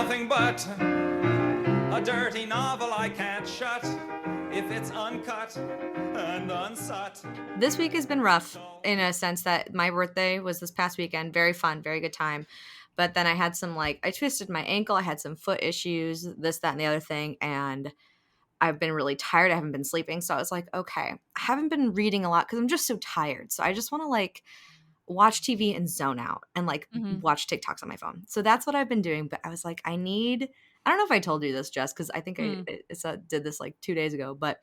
nothing but a dirty novel I can't shut if it's uncut and unsought. This week has been rough in a sense that my birthday was this past weekend. Very fun, very good time. But then I had some, I twisted my ankle. I had some foot issues, this, that, and the other thing. And I've been really tired. I haven't been sleeping. So I was like, okay, I haven't been reading a lot because I'm just so tired. So I just want to watch TV and zone out and watch TikToks on my phone. So that's what I've been doing. But I was like, I don't know if I told you this, Jess, because I think I did this 2 days ago. But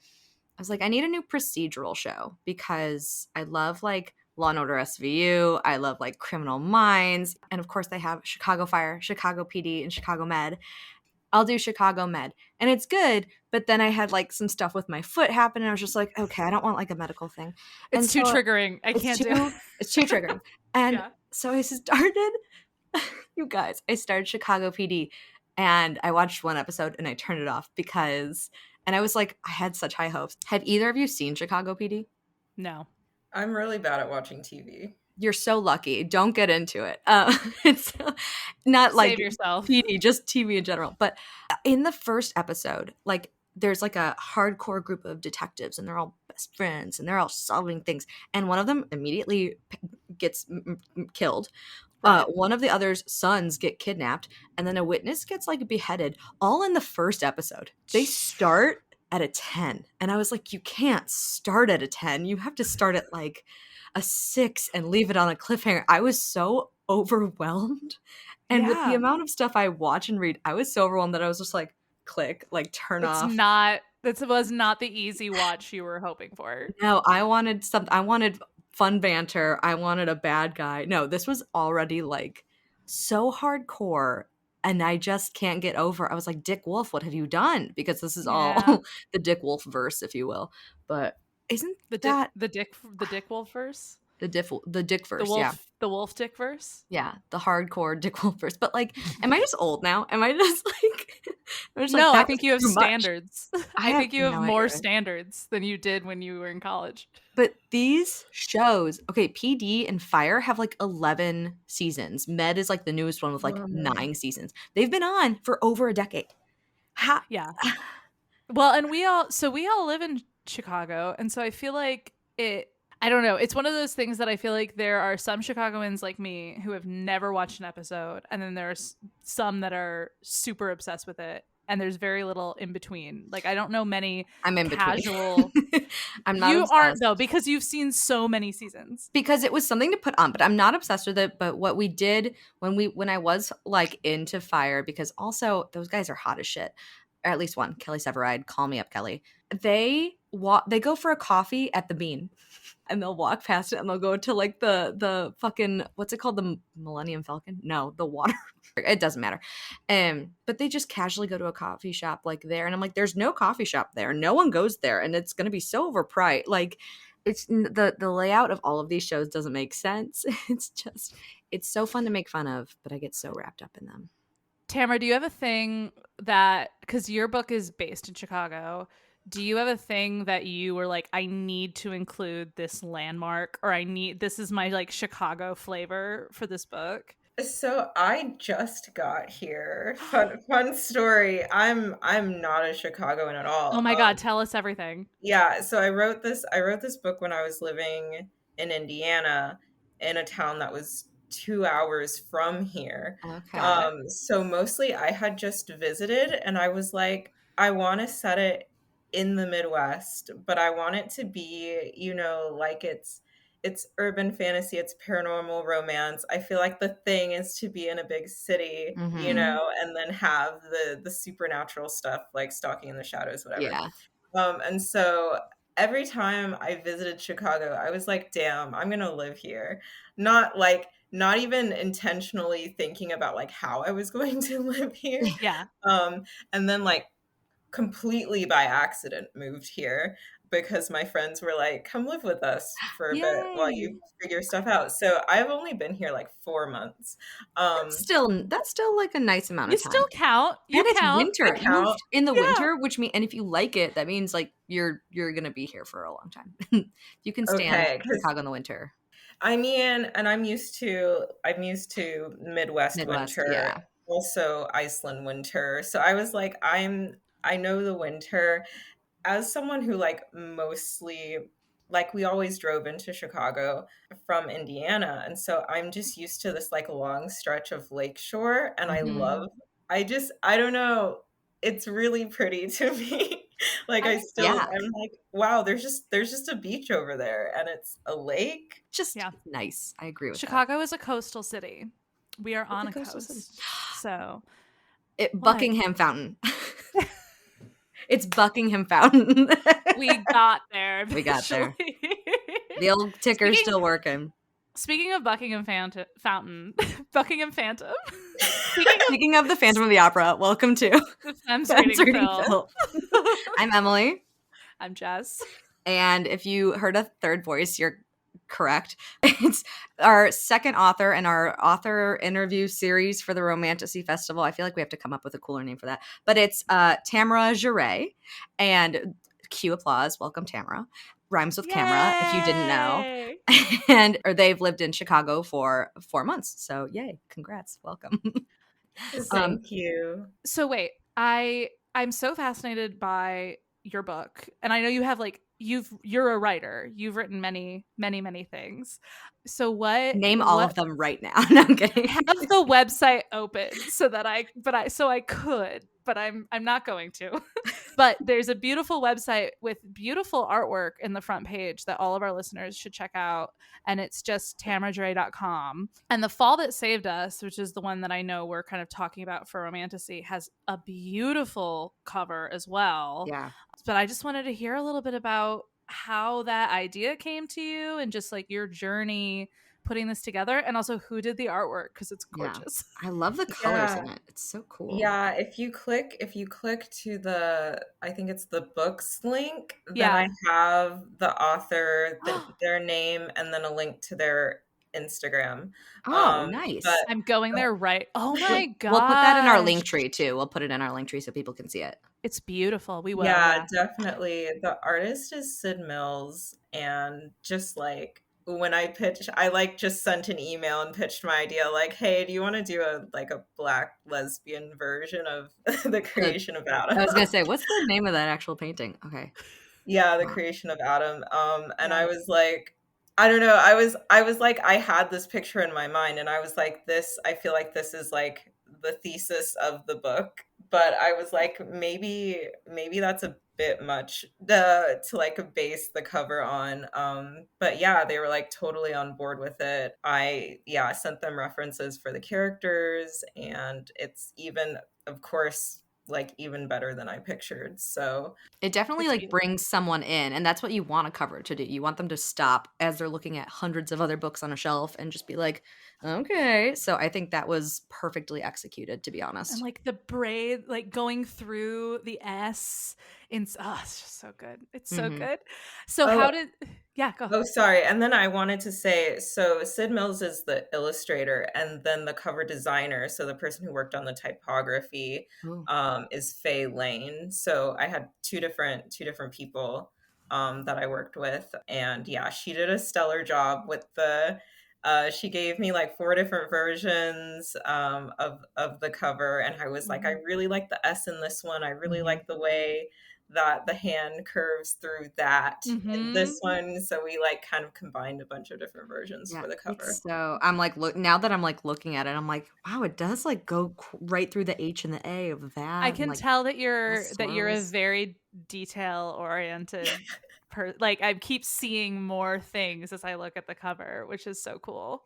I was like, I need a new procedural show because I love Law and Order SVU. I love Criminal Minds. And of course they have Chicago Fire, Chicago PD, and Chicago Med. I'll do Chicago Med. And it's good, but then I had some stuff with my foot happen and I was just like, okay, I don't want a medical thing. It's too triggering. I can't do it. It's too triggering. And so I started, you guys, I started Chicago PD and I watched one episode and I turned it off and I was like, I had such high hopes. Have either of you seen Chicago PD? No. I'm really bad at watching TV. You're so lucky. Don't get into it. It's not Save yourself. PD, just TV in general. But in the first episode, there's a hardcore group of detectives and they're all best friends and they're all solving things. And one of them immediately gets killed. One of the other's sons get kidnapped and then a witness gets beheaded all in the first episode. They start at a 10. And I was like, you can't start at a 10. You have to start at a 6 and leave it on a cliffhanger. I was so overwhelmed. And with the amount of stuff I watch and read, I was so overwhelmed that I was just click, turn off. This was not the easy watch you were hoping for. No, I wanted fun banter. I wanted a bad guy. No, this was already so hardcore. And I just can't get over. I was like, Dick Wolf, what have you done? Because this is all the Dick Wolf verse, if you will. But isn't the Dick Wolf verse? The Dick verse, the Wolf Dick verse? Yeah, the hardcore Dick Wolf verse. But am I just old now? Am I just no, I think you have standards. I think you have no more idea. Standards than you did when you were in college. But these shows, okay, PD and Fire have 11 seasons. Med is the newest one with 9 seasons. They've been on for over a decade. Yeah. Well, and we all live in Chicago, and so I feel like I don't know. It's one of those things that I feel like there are some Chicagoans like me who have never watched an episode, and then there's some that are super obsessed with it, and there's very little in between. I don't know many I'm in casual. I'm not. You obsessed. aren't though, because you've seen so many seasons. Because it was something to put on, but I'm not obsessed with it. But what we did when I was into Fire, because also those guys are hot as shit, or at least one, Kelly Severide, call me up, Kelly. They go for a coffee at the Bean. And they'll walk past it and they'll go to the fucking, what's it called? The Millennium Falcon? No, the water. It doesn't matter. But they just casually go to a coffee shop there. And I'm like, there's no coffee shop there. No one goes there. And it's going to be so overpriced. It's the layout of all of these shows doesn't make sense. It's so fun to make fun of, but I get so wrapped up in them. Tamara, do you have a thing because your book is based in Chicago, do you have a thing that you were like, I need to include this landmark, or this is my Chicago flavor for this book? So I just got here. Fun story. I'm not a Chicagoan at all. Oh my God, tell us everything. Yeah, so I wrote this book when I was living in Indiana in a town that was 2 hours from here. Okay. So mostly I had just visited and I was like, I want to set it in the Midwest, but I want it to be, it's urban fantasy, it's paranormal romance. I feel like the thing is to be in a big city, Mm-hmm. and then have the supernatural stuff like Stalking in the Shadows, whatever. Yeah. And so every time I visited Chicago, I was like, damn, I'm gonna live here. Not even intentionally thinking about how I was going to live here. Yeah. And then completely by accident moved here because my friends were like, come live with us for a bit while you figure stuff out. So I've only been here 4 months. That's still a nice amount of time. You still count. And it's winter. I count. In the winter, which means, and if you like it, that means you're gonna be here for a long time. You can stand Chicago in the winter. I mean, and I'm used to Midwest winter. Yeah. also Iceland winter. So I was like, I know the winter. As someone who like mostly like we always drove into Chicago from Indiana, and so I'm just used to this like long stretch of lakeshore, and Mhm. I don't know, it's really pretty to me. Like I I think still Yeah. I'm like, wow, there's just a beach over there and it's a lake. Just Yeah. nice. I agree with that. Chicago is a coastal city. We are on a a coastal city. coast. So what? Buckingham Fountain. It's Buckingham Fountain. We got there We got there. eventually. The old ticker's Speaking still working. speaking of Buckingham Fountain, Buckingham Phantom. Speaking of Speaking of the Phantom of the Opera, welcome to the Femmes Femmes Reading Reading Phil. Phil. I'm Emily. I'm Jess. And if you heard a third voice, you're correct. It's our second author in our author interview series for the Romantasy Festival. I feel like we have to come up with a cooler name for that. But it's Tamara Jerée. And cue applause. Welcome, Tamara. Rhymes with camera, if you didn't know. Yay! Or they've lived in Chicago for 4 months. So yay, congrats. Welcome. Thank you. So wait, I'm so fascinated by your book, and I know you have like you're a writer. You've written many, many, many things. So Name all of them right now. No, I'm kidding. have the website open so that I could, but I'm not going to. But there's a beautiful website with beautiful artwork in the front page that all of our listeners should check out, and it's just tamarajerée.com. And The Fall That Saved Us, which is the one that I know we're kind of talking about for Romantasy, has a beautiful cover as well. Yeah. But I just wanted to hear a little bit about how that idea came to you and just like your journey putting this together, and also who did the artwork, because it's Yeah. gorgeous. I love the colors in it. It's so cool. Yeah, if you click to the, I think it's the books link, then Yeah. I have the author, their name, and then a link to their Instagram. Oh, nice. But I'm going there right. Oh my god. We'll put that in our link tree too. We'll put it in our link tree so people can see it. It's beautiful. We will. yeah, definitely. The artist is Sid Mills, and just like when I pitched, I like just sent an email and pitched my idea like, "Hey, do you want to do a black lesbian version of the creation of Adam?" I was gonna say, what's the name of that actual painting? Okay. Yeah, the creation of Adam. And Yeah. I was like, I don't know. I was like, I had this picture in my mind, and I was like, I feel like this is like the thesis of the book. But I was like, maybe that's a bit much to like base the cover on. But yeah, they were like totally on board with it. I sent them references for the characters, and it's even, of course, like even better than I pictured. So It definitely It's like beautiful. brings someone in, and that's what you want a cover to do. You want them to stop as they're looking at hundreds of other books on a shelf and just be like, okay. So I think that was perfectly executed, to be honest. And like the braid, like going through the S in it's just so good. It's so Mhm. good. So Oh. how did go. Oh, sorry. And then I wanted to say, so Sid Mills is the illustrator, and then the cover designer, so the person who worked on the typography, Ooh. is Faye Lane. So I had two different people that I worked with, and yeah, she did a stellar job with the. She gave me like 4 different versions of the cover, and I was like, I really like the S in this one. I really like the way that the hand curves through that in this one. So we like kind of combined a bunch of different versions Yeah, for the cover. it's so I'm like now that I'm like looking at it, I'm like, wow, it does like go right through the H and the A of that. I and, can like, tell that you're a swirls. very detail oriented like I keep seeing more things as I look at the cover, which is so cool.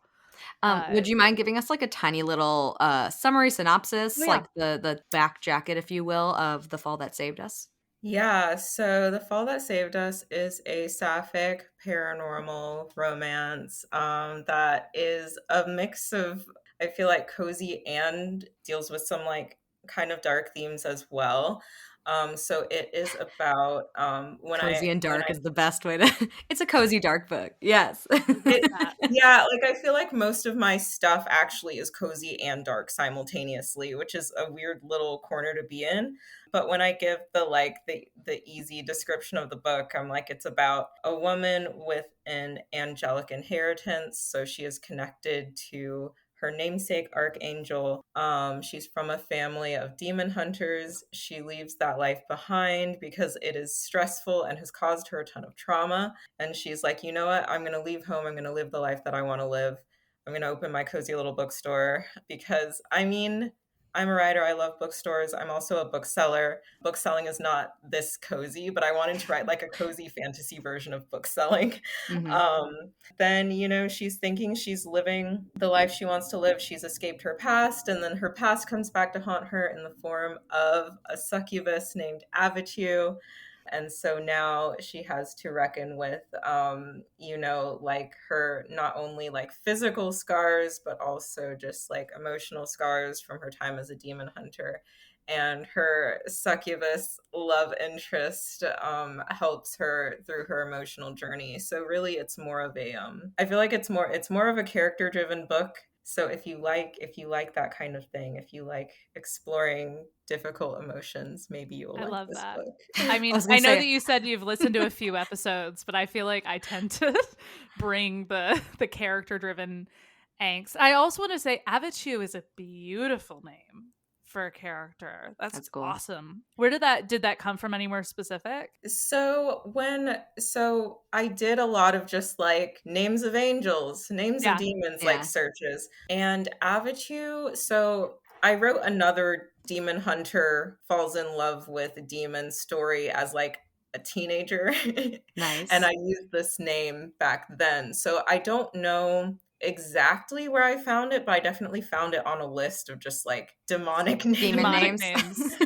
Would you mind giving us like a tiny little summary synopsis, Oh, yeah. like the back jacket, if you will, of The Fall That Saved Us? Yeah, so The Fall That Saved Us is a sapphic paranormal romance that is a mix of, I feel like, cozy and deals with some like kind of dark themes as well. So it is about Cozy and dark is the best way to. It's a cozy dark book. Yes. yeah, like I feel like most of my stuff actually is cozy and dark simultaneously, which is a weird little corner to be in. But when I give the easy description of the book, I'm like, it's about a woman with an angelic inheritance. So she is connected to her namesake archangel. She's from a family of demon hunters. She leaves that life behind because it is stressful and has caused her a ton of trauma. And she's like, you know what? I'm going to leave home. I'm going to live the life that I want to live. I'm going to open my cozy little bookstore because, I mean, I'm a writer. I love bookstores. I'm also a bookseller. Book selling is not this cozy, but I wanted to write like a cozy fantasy version of book selling. Mm-hmm. Then, you know, she's thinking she's living the life she wants to live. She's escaped her past, and then her past comes back to haunt her in the form of a succubus named Avitu. And so now she has to reckon with, you know, like her not only like physical scars, but also just like emotional scars from her time as a demon hunter. And her succubus love interest helps her through her emotional journey. So really, it's more of a I feel like it's more of a character driven book. So if you like that kind of thing, if you like exploring difficult emotions, maybe you'll I like love this that. book. I mean, was I gonna know say- that you said you've listened to a few episodes, but I feel like I tend to bring the character driven angst. I also want to say Avichu is a beautiful name for a character. That's cool. awesome. Did that come from anywhere specific? So I did a lot of just like names of angels, names Yeah. of demons, Yeah. like searches. And Avichu, so I wrote another demon hunter falls in love with a demon story as like a teenager. Nice. And I used this name back then. So I don't know exactly where I found it, but I definitely found it on a list of just like demonic names. Demon Demonic names.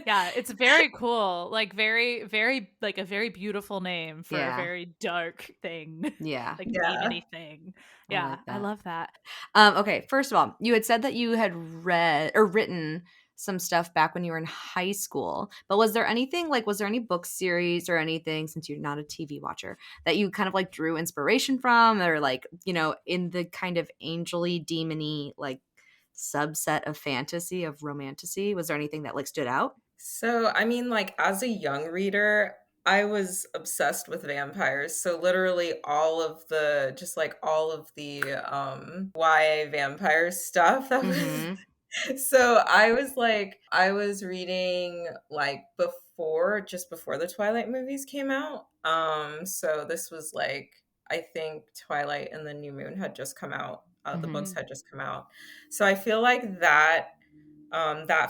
Yeah, it's very cool. Like very, very like a very beautiful name for Yeah. a very dark thing. Yeah. Like Yeah. demony thing. I Yeah, like I that. love that. Okay, first of all, you had said that you had read or written some stuff back when you were in high school, but was there any book series or anything, since you're not a TV watcher, that you kind of like drew inspiration from, or like, you know, in the kind of angel-y, demony like subset of fantasy, of romantasy? Was there anything that like stood out? So, I mean, like as a young reader, I was obsessed with vampires. So literally all of the YA vampire stuff that was Mm-hmm. so I was reading like just before the Twilight movies came out. So this was like, I think Twilight and the New Moon had just come out. The books had just come out. So I feel like that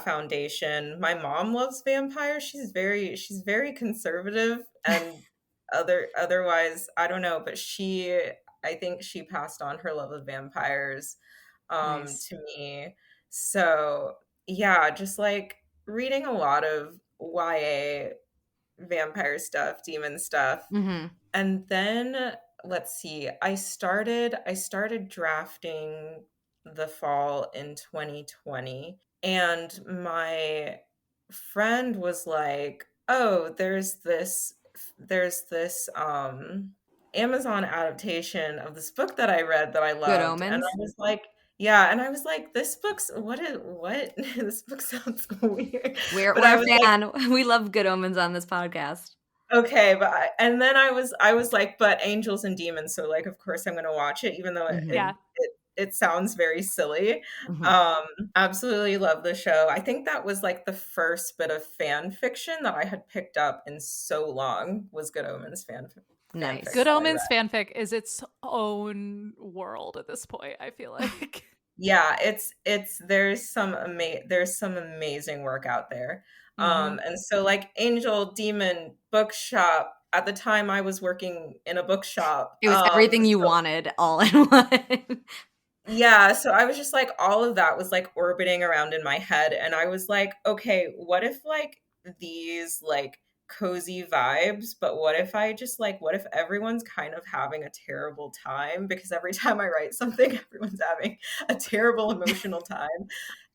foundation. My mom loves vampires. She's very conservative and otherwise, I don't know, but I think she passed on her love of vampires Nice. to me. So yeah, just like reading a lot of YA vampire stuff, demon stuff. Mm-hmm. And then let's see, I started drafting the fall in 2020, and my friend was like, "Oh, there's this Amazon adaptation of this book that I read that I Good loved." And Omens. I was like, yeah, and I was like, this book's what? This book sounds weird. We're But I a was like, fan. We love Good Omens on this podcast. okay, but and then I was like, but angels and demons, so like of course I'm gonna watch it, even though Mhm. Yeah. it sounds very silly. Mhm. Absolutely love the show. I think that was like the first bit of fan fiction that I had picked up in so long, was Good Omens Nice. fanfic Good that I Omens read. fanfic is its own world at this point, I feel like. Yeah, it's there's some amazing work out there. Mhm. And so like Angel Demon Bookshop, at the time I was working in a bookshop. It was everything you So wanted all in one. yeah, so I was just like, all of that was like orbiting around in my head, and I was like, okay, what if like these like cozy vibes, but what if everyone's kind of having a terrible time, because every time I write something everyone's having a terrible emotional time,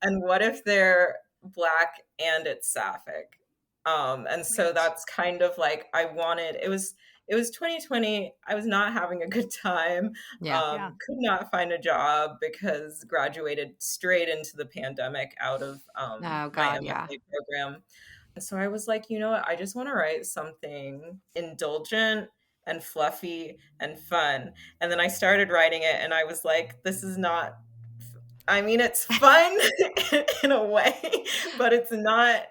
and what if they're black and it's sapphic? And so Right. that's kind of like, it was 2020. I was not having a good time. Yeah. Yeah. Could not find a job because graduated straight into the pandemic out of Oh my God, yeah. MFA program. So I was like, you know what? I just want to write something indulgent and fluffy and fun. And then I started writing it, and I was like, this is not I mean, it's fun in a way, but it's not.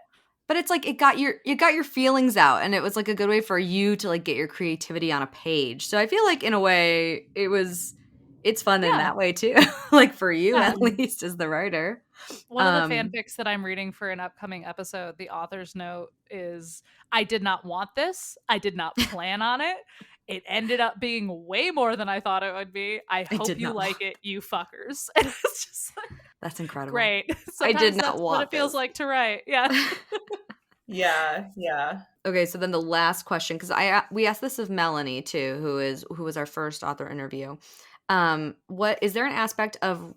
But it's like it got your feelings out, and it was like a good way for you to like get your creativity on a page. So I feel like in a way it's fun in Yeah. that way too. Like for you Yeah. at least as the writer. One of the fanfics that I'm reading for an upcoming episode, the author's note is, I did not want this. I did not plan on it. It ended up being way more than I thought it would be. I hope did you not like want it, you fuckers. And it's just like, That's incredible. great. I Sometimes did not that's what want it feels this. like to write. Yeah. Yeah. Okay, so then the last question, because we asked this of Melanie too, who was our first author interview. What is there an aspect of,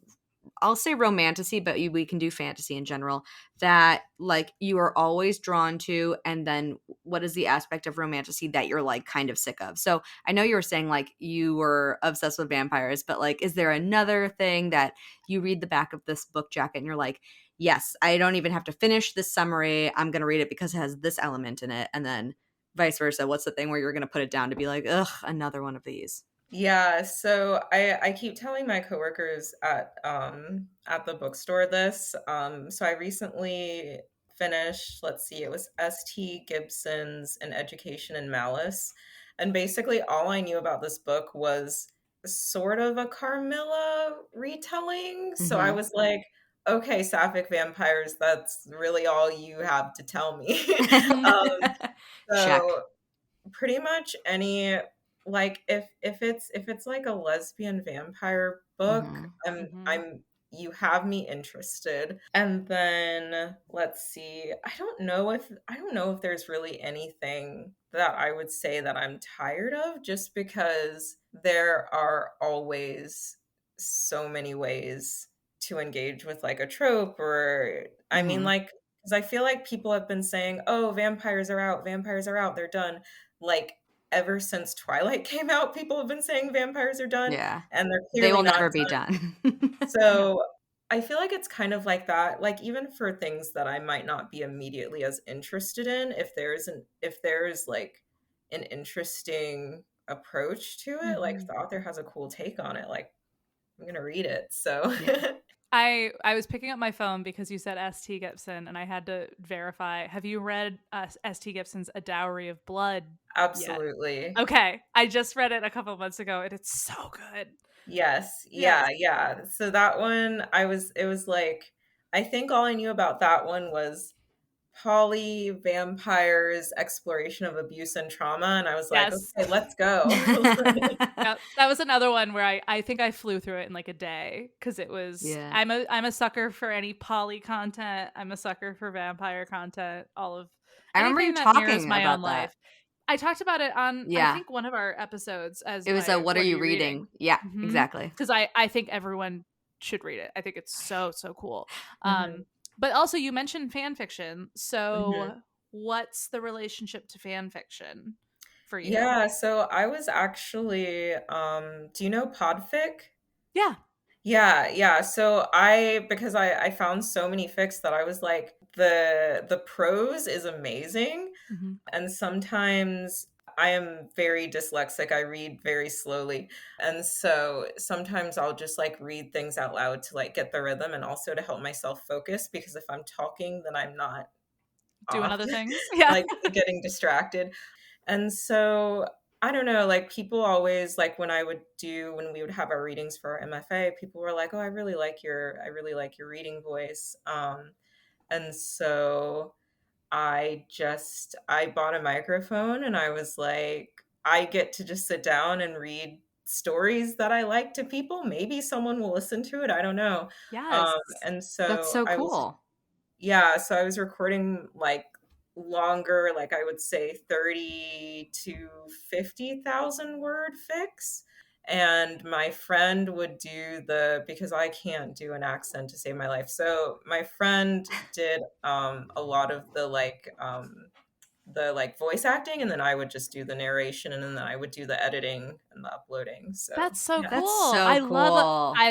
I'll say romantasy, but we can do fantasy in general, that like you are always drawn to, and then what is the aspect of romantasy that you're like kind of sick of? So I know you were saying like you were obsessed with vampires, but like is there another thing that you read the back of this book jacket and you're like, yes, I don't even have to finish this summary, I'm gonna read it because it has this element in it, and then vice versa? What's the thing where you're gonna put it down to be like, ugh, another one of these? Yeah, so I keep telling my coworkers at the bookstore this. So I recently finished, let's see, it was S.T. Gibson's An Education in Malice. And basically all I knew about this book was sort of a Carmilla retelling. So I was like, okay, sapphic vampires, that's really all you have to tell me. Check. So pretty much any, like if it's like a lesbian vampire book, I'm you have me interested. And then let's see, I don't know if there's really anything that I would say that I'm tired of, just because there are always so many ways to engage with like a trope, or I mean, like, because I feel like people have been saying, oh, vampires are out, they're done. Like ever since Twilight came out, people have been saying vampires are done. Yeah. And they're They clearly will not never be done. So I feel like it's kind of like that. Like even for things that I might not be immediately as interested in, if there's like an interesting approach to it, like if the author has a cool take on it, like I'm gonna read it. So Yeah. I was picking up my phone because you said S.T. Gibson, and I had to verify. Have you read S.T. Gibson's A Dowry of Blood? Absolutely. Yet? Okay. I just read it a couple of months ago, and it's so good. Yes. Yeah. So that one, it was like, I think all I knew about that one was poly vampires, exploration of abuse and trauma. And I was like, okay, let's go. That was another one where I think I flew through it in like a day, because it was, I'm a sucker for any poly content. I'm a sucker for vampire content. I remember you talking my about own that. life. I talked about it on, I think, one of our episodes. As it was a what are you reading? Yeah, exactly. Because I think everyone should read it. I think it's so cool. But also you mentioned fan fiction. So what's the relationship to fan fiction for you? Yeah, so I was actually, do you know Podfic? Yeah. So because I found so many fics that I was like, the prose is amazing. And sometimes I am very dyslexic. I read very slowly. And so sometimes I'll just like read things out loud to like get the rhythm, and also to help myself focus, because if I'm talking, then I'm not doing other things. Like getting distracted. And so I don't know, like people always, like when we would have our readings for our MFA, people were like, oh, I really like your reading voice. And so I bought a microphone, and I was like, I get to just sit down and read stories that I like to people. Maybe someone will listen to it. I don't know. Yes. And so that's so cool. So I was recording like longer, like I would say 30 to 50,000 word fics. And my friend would do because I can't do an accent to save my life. So my friend did a lot of the voice acting, and then I would just do the narration, and then I would do the editing and the uploading. So that's so cool. That's so I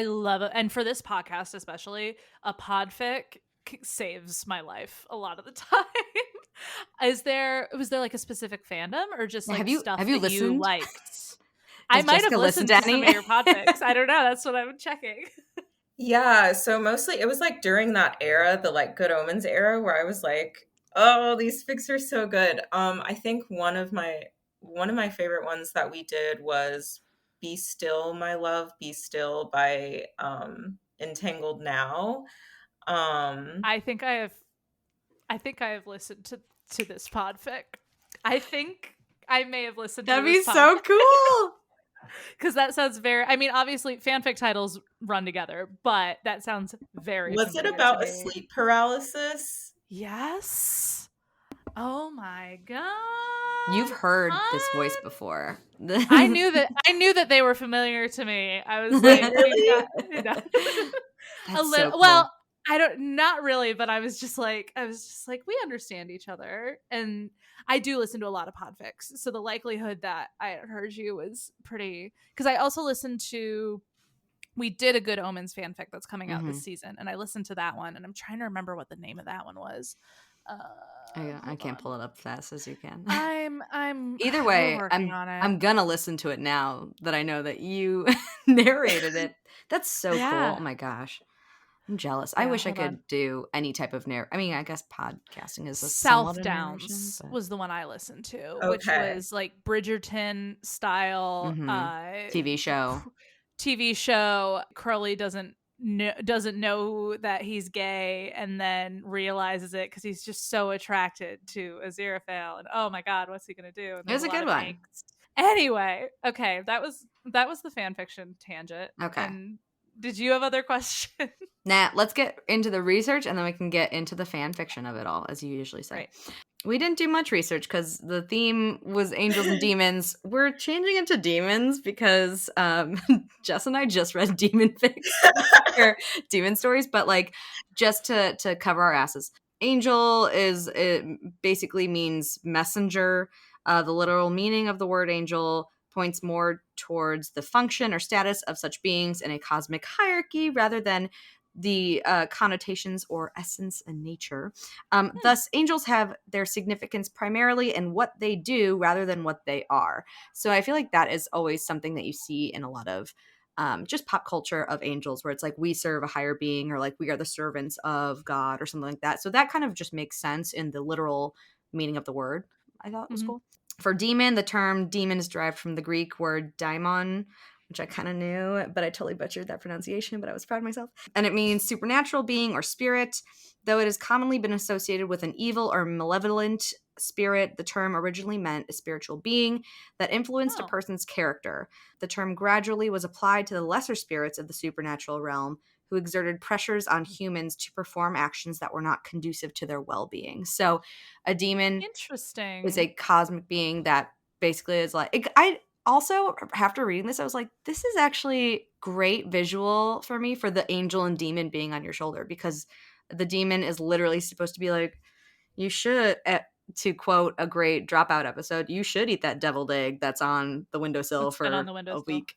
love it. And for this podcast especially, a podfic saves my life a lot of the time. Was there like a specific fandom, or just like stuff that you liked? I might have listened to some of your podfics. I don't know. That's what I'm checking. Yeah, so mostly it was like during that era, the like Good Omens era, where I was like, oh, these fics are so good. I think one of my favorite ones that we did was Be Still, My Love, Be Still by Entangled Now. Um I think I have listened to this podfic. I think I may have listened to That'd be this so podfic cool. because that sounds very. I mean, obviously, fanfic titles run together, but that sounds very was it familiar to about a me. sleep paralysis? Yes. Oh my god. You've heard this voice Hun. before. I knew that they were familiar to me. I was Wait, like, we've really? got a That's so little. cool. Well, I don't, not really, but I was just like, we understand each other, and I do listen to a lot of podfics, so the likelihood that I had heard you was pretty. Because I also listened to. We did a Good Omens fanfic that's coming out this season, and I listened to that one, and I'm trying to remember what the name of that one was. I Hold can't on. pull it up fast as you can. I'm Either we're way, working on it. I'm gonna listen to it now that I know that you narrated it. That's so cool. Yeah. Oh my gosh. I'm jealous. I Yeah, wish I hold on. could do any type of I mean, I guess podcasting is a somewhat South a narration, Downs but was the one I listened to, which Okay. was like Bridgerton style TV show. TV show. Crowley doesn't know that he's gay and then realizes it because he's just so attracted to Aziraphale, and oh my god, what's he gonna do? And It there's was a a lot good of one. angst. Anyway, okay, that was the fan fiction tangent. Okay. And did you have other questions? Nah, let's get into the research and then we can get into the fan fiction of it all, as you usually say. Right. We didn't do much research because the theme was angels and demons. We're changing it to demons because Jess and I just read demon fics or demon stories, but like just to cover our asses. Angel it basically means messenger. The literal meaning of the word angel points more towards the function or status of such beings in a cosmic hierarchy rather than the connotations or essence and nature. Thus, angels have their significance primarily in what they do rather than what they are. So I feel like that is always something that you see in a lot of just pop culture of angels, where it's like we serve a higher being or like we are the servants of God or something like that. So that kind of just makes sense in the literal meaning of the word. I thought was cool. For demon, the term demon is derived from the Greek word daimon, which I kind of knew, but I totally butchered that pronunciation, but I was proud of myself. And it means supernatural being or spirit. Though it has commonly been associated with an evil or malevolent spirit, the term originally meant a spiritual being that influenced a person's character. The term gradually was applied to the lesser spirits of the supernatural realm who exerted pressures on humans to perform actions that were not conducive to their well-being. So a demon Interesting. is a cosmic being that basically is like I also, after reading this, I was like, this is actually great visual for me for the angel and demon being on your shoulder, because the demon is literally supposed to be like, you should, to quote a great Dropout episode, you should eat that deviled egg that's on the windowsill It's been on for the a windowsill. week.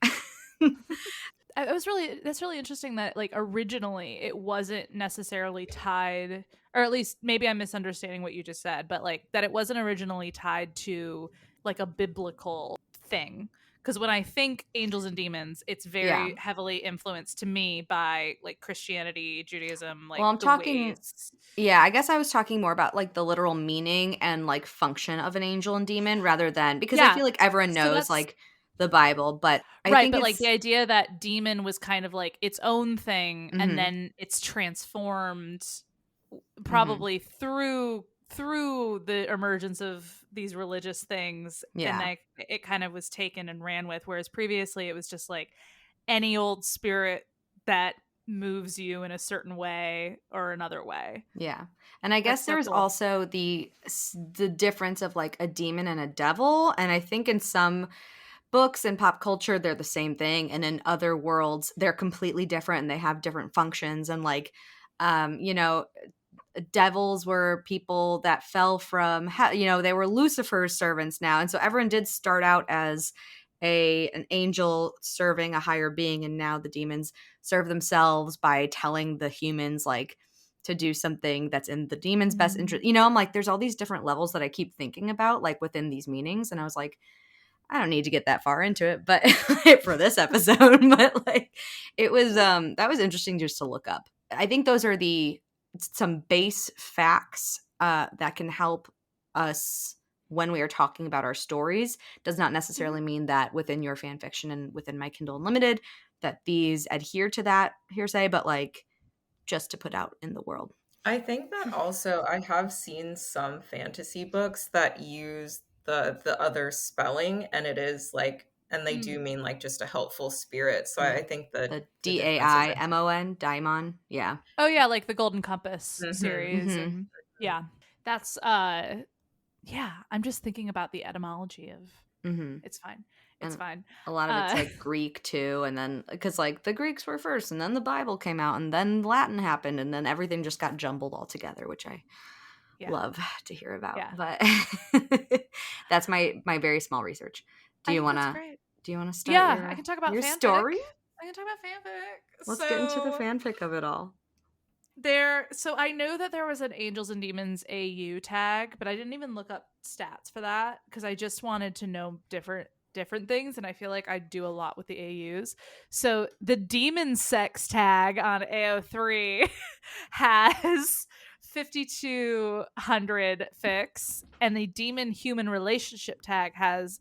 That's really interesting that like originally it wasn't necessarily tied, or at least maybe I'm misunderstanding what you just said, but like that it wasn't originally tied to like a biblical thing. Because when I think angels and demons, it's very heavily influenced to me by like Christianity, Judaism, like Well, I'm the talking, ways. yeah, I guess I was talking more about like the literal meaning and like function of an angel and demon rather than, because I feel like everyone So knows that's like the Bible, but I right, think but it's like the idea that demon was kind of like its own thing, and Mhm. then it's transformed Mhm. probably through the emergence of these religious things, and Yeah. it kind of was taken and ran with, whereas previously it was just like any old spirit that moves you in a certain way or another way. Yeah. And I guess That's so there's cool. also the difference of like a demon and a devil, and I think in some books and pop culture they're the same thing, and in other worlds they're completely different and they have different functions, and like you know, devils were people that fell from you know, they were Lucifer's servants now, and so everyone did start out as an angel serving a higher being, and now the demons serve themselves by telling the humans like to do something that's in the demon's best interest. You know, I'm like, there's all these different levels that I keep thinking about like within these meanings, and I was like, I don't need to get that far into it, but for this episode, but like it was that was interesting just to look up. I think those are some base facts that can help us when we are talking about our stories. Does not necessarily mean that within your fan fiction and within my Kindle Unlimited that these adhere to that hearsay, but like just to put out in the world. I think that also I have seen some fantasy books that use the other spelling, and it is like, and they do mean like just a helpful spirit. So I think that The the difference is DAIMON, daimon, yeah. Oh yeah, like the Golden Compass Mhm. series, Mhm. and yeah, that's yeah. I'm just thinking about the etymology of. Mm-hmm. It's fine. It's And fine. a lot of it's like Greek too, and then because like the Greeks were first, and then the Bible came out, and then Latin happened, and then everything just got jumbled all together, which I love to hear about. Yeah. But that's my very small research. Do you want to start? Yeah, I can talk about your fanfic. story. I can talk about fanfic. Let's get into the fanfic of it all. So I know that there was an Angels and Demons AU tag, but I didn't even look up stats for that because I just wanted to know different things, and I feel like I do a lot with the AUs. So the demon sex tag on AO3 has 5,200 fics, and the demon human relationship tag has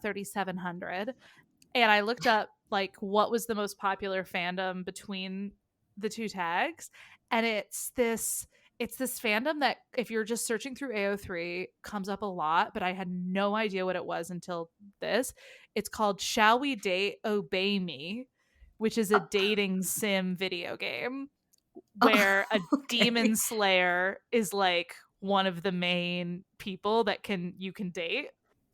3,700. And I looked up like what was the most popular fandom between the two tags, and it's this fandom that if you're just searching through AO3 comes up a lot, but I had no idea what it was until this. It's called Shall We Date Obey Me, which is a dating sim video game where a demon slayer is like one of the main people that you can date.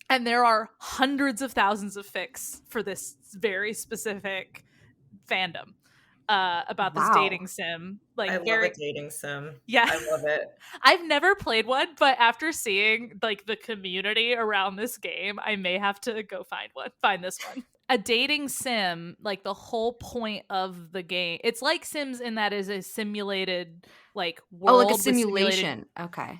And there are hundreds of thousands of fics for this very specific fandom about this dating sim. Like I love a dating sim. Yeah. I love it. I've never played one, but after seeing like the community around this game, I may have to go find this one. A dating sim, like the whole point of the game, it's like Sims in that is a simulated like world. Oh, like a simulation. Okay.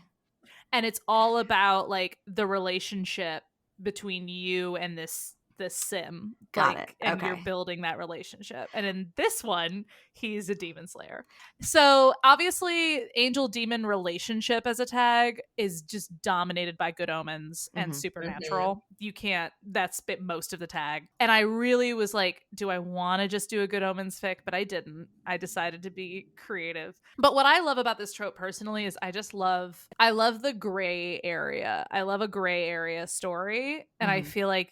And it's all about like the relationship between you and this sim. Got it. And you're building that relationship. And in this one, he's a demon slayer. So obviously angel demon relationship as a tag is just dominated by Good Omens and Supernatural. You can't, that's most of the tag. And I really was like, do I want to just do a Good Omens fic? But I didn't. I decided to be creative. But what I love about this trope personally is I love the gray area. I love a gray area story. And I feel like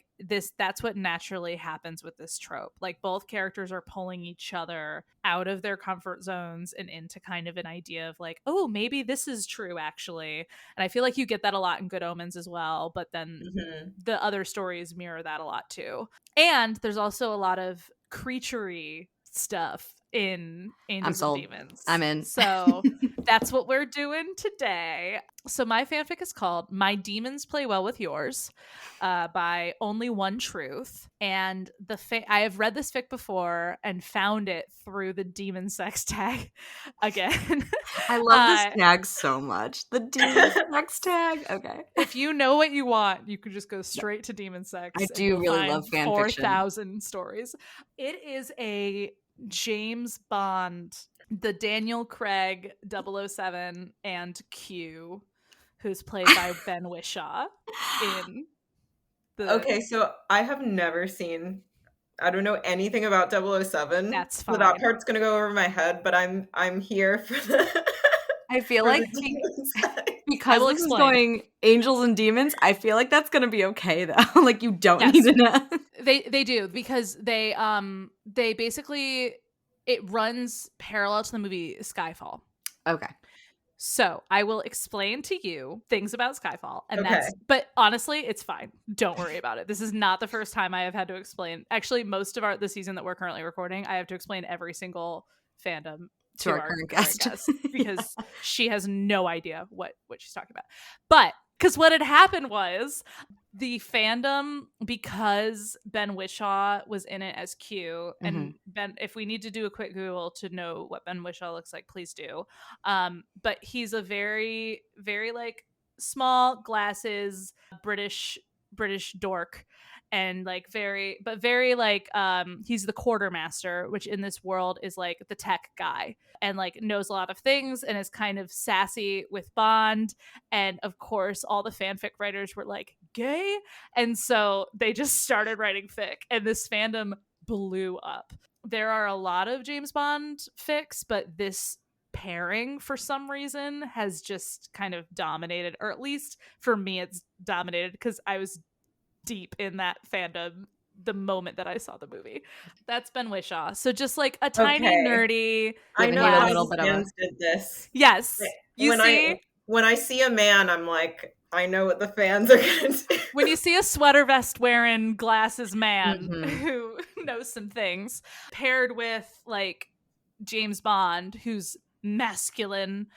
that's what naturally happens with this trope. Like both characters are pulling each other out of their comfort zones and into kind of an idea of like, oh, maybe this is true actually. And I feel like you get that a lot in Good Omens as well, but then the other stories mirror that a lot too. And there's also a lot of creaturey stuff in Angels and Demons. I'm in. So that's what we're doing today. So my fanfic is called My Demons Play Well With Yours by Only One Truth. And I have read this fic before and found it through the demon sex tag again. I love this tag so much. The demon sex tag. Okay. If you know what you want, you could just go straight to demon sex. I do really love fan 4,000 stories. It is a James Bond, the Daniel Craig 007 and Q, who's played by Ben Whishaw in the... Okay, so I have never seen, I don't know anything about 007. That's fine. So that part's going to go over my head, but I'm here for the... I feel like because this is going Angels and Demons, I feel like that's going to be okay though. Like you don't need to know. They do because they basically, it runs parallel to the movie Skyfall. Okay. So I will explain to you things about Skyfall, and but honestly, it's fine. Don't worry about it. This is not the first time I have had to explain. Actually, most of the season that we're currently recording, I have to explain every single fandom to our current guest because she has no idea what she's talking about. But because what had happened was the fandom, because Ben Whishaw was in it as Q, and Ben, if we need to do a quick Google to know what Ben Whishaw looks like, please do. But he's a very, very like small glasses British dork, and like very like he's the quartermaster, which in this world is like the tech guy, and like knows a lot of things and is kind of sassy with Bond. And of course all the fanfic writers were like gay, and so they just started writing fic, and this fandom blew up. There are a lot of James Bond fics, but this pairing for some reason has just kind of dominated, or at least for me it's dominated because I was deep in that fandom the moment that I saw the movie. That's Ben Whishaw. So just like a tiny nerdy. I Giving know you a how little the bit of a- fans did this. Yes. You see? When I see a man, I'm like, I know what the fans are going to do. When you see a sweater vest wearing glasses man Mhm. who knows some things, paired with like James Bond, who's masculine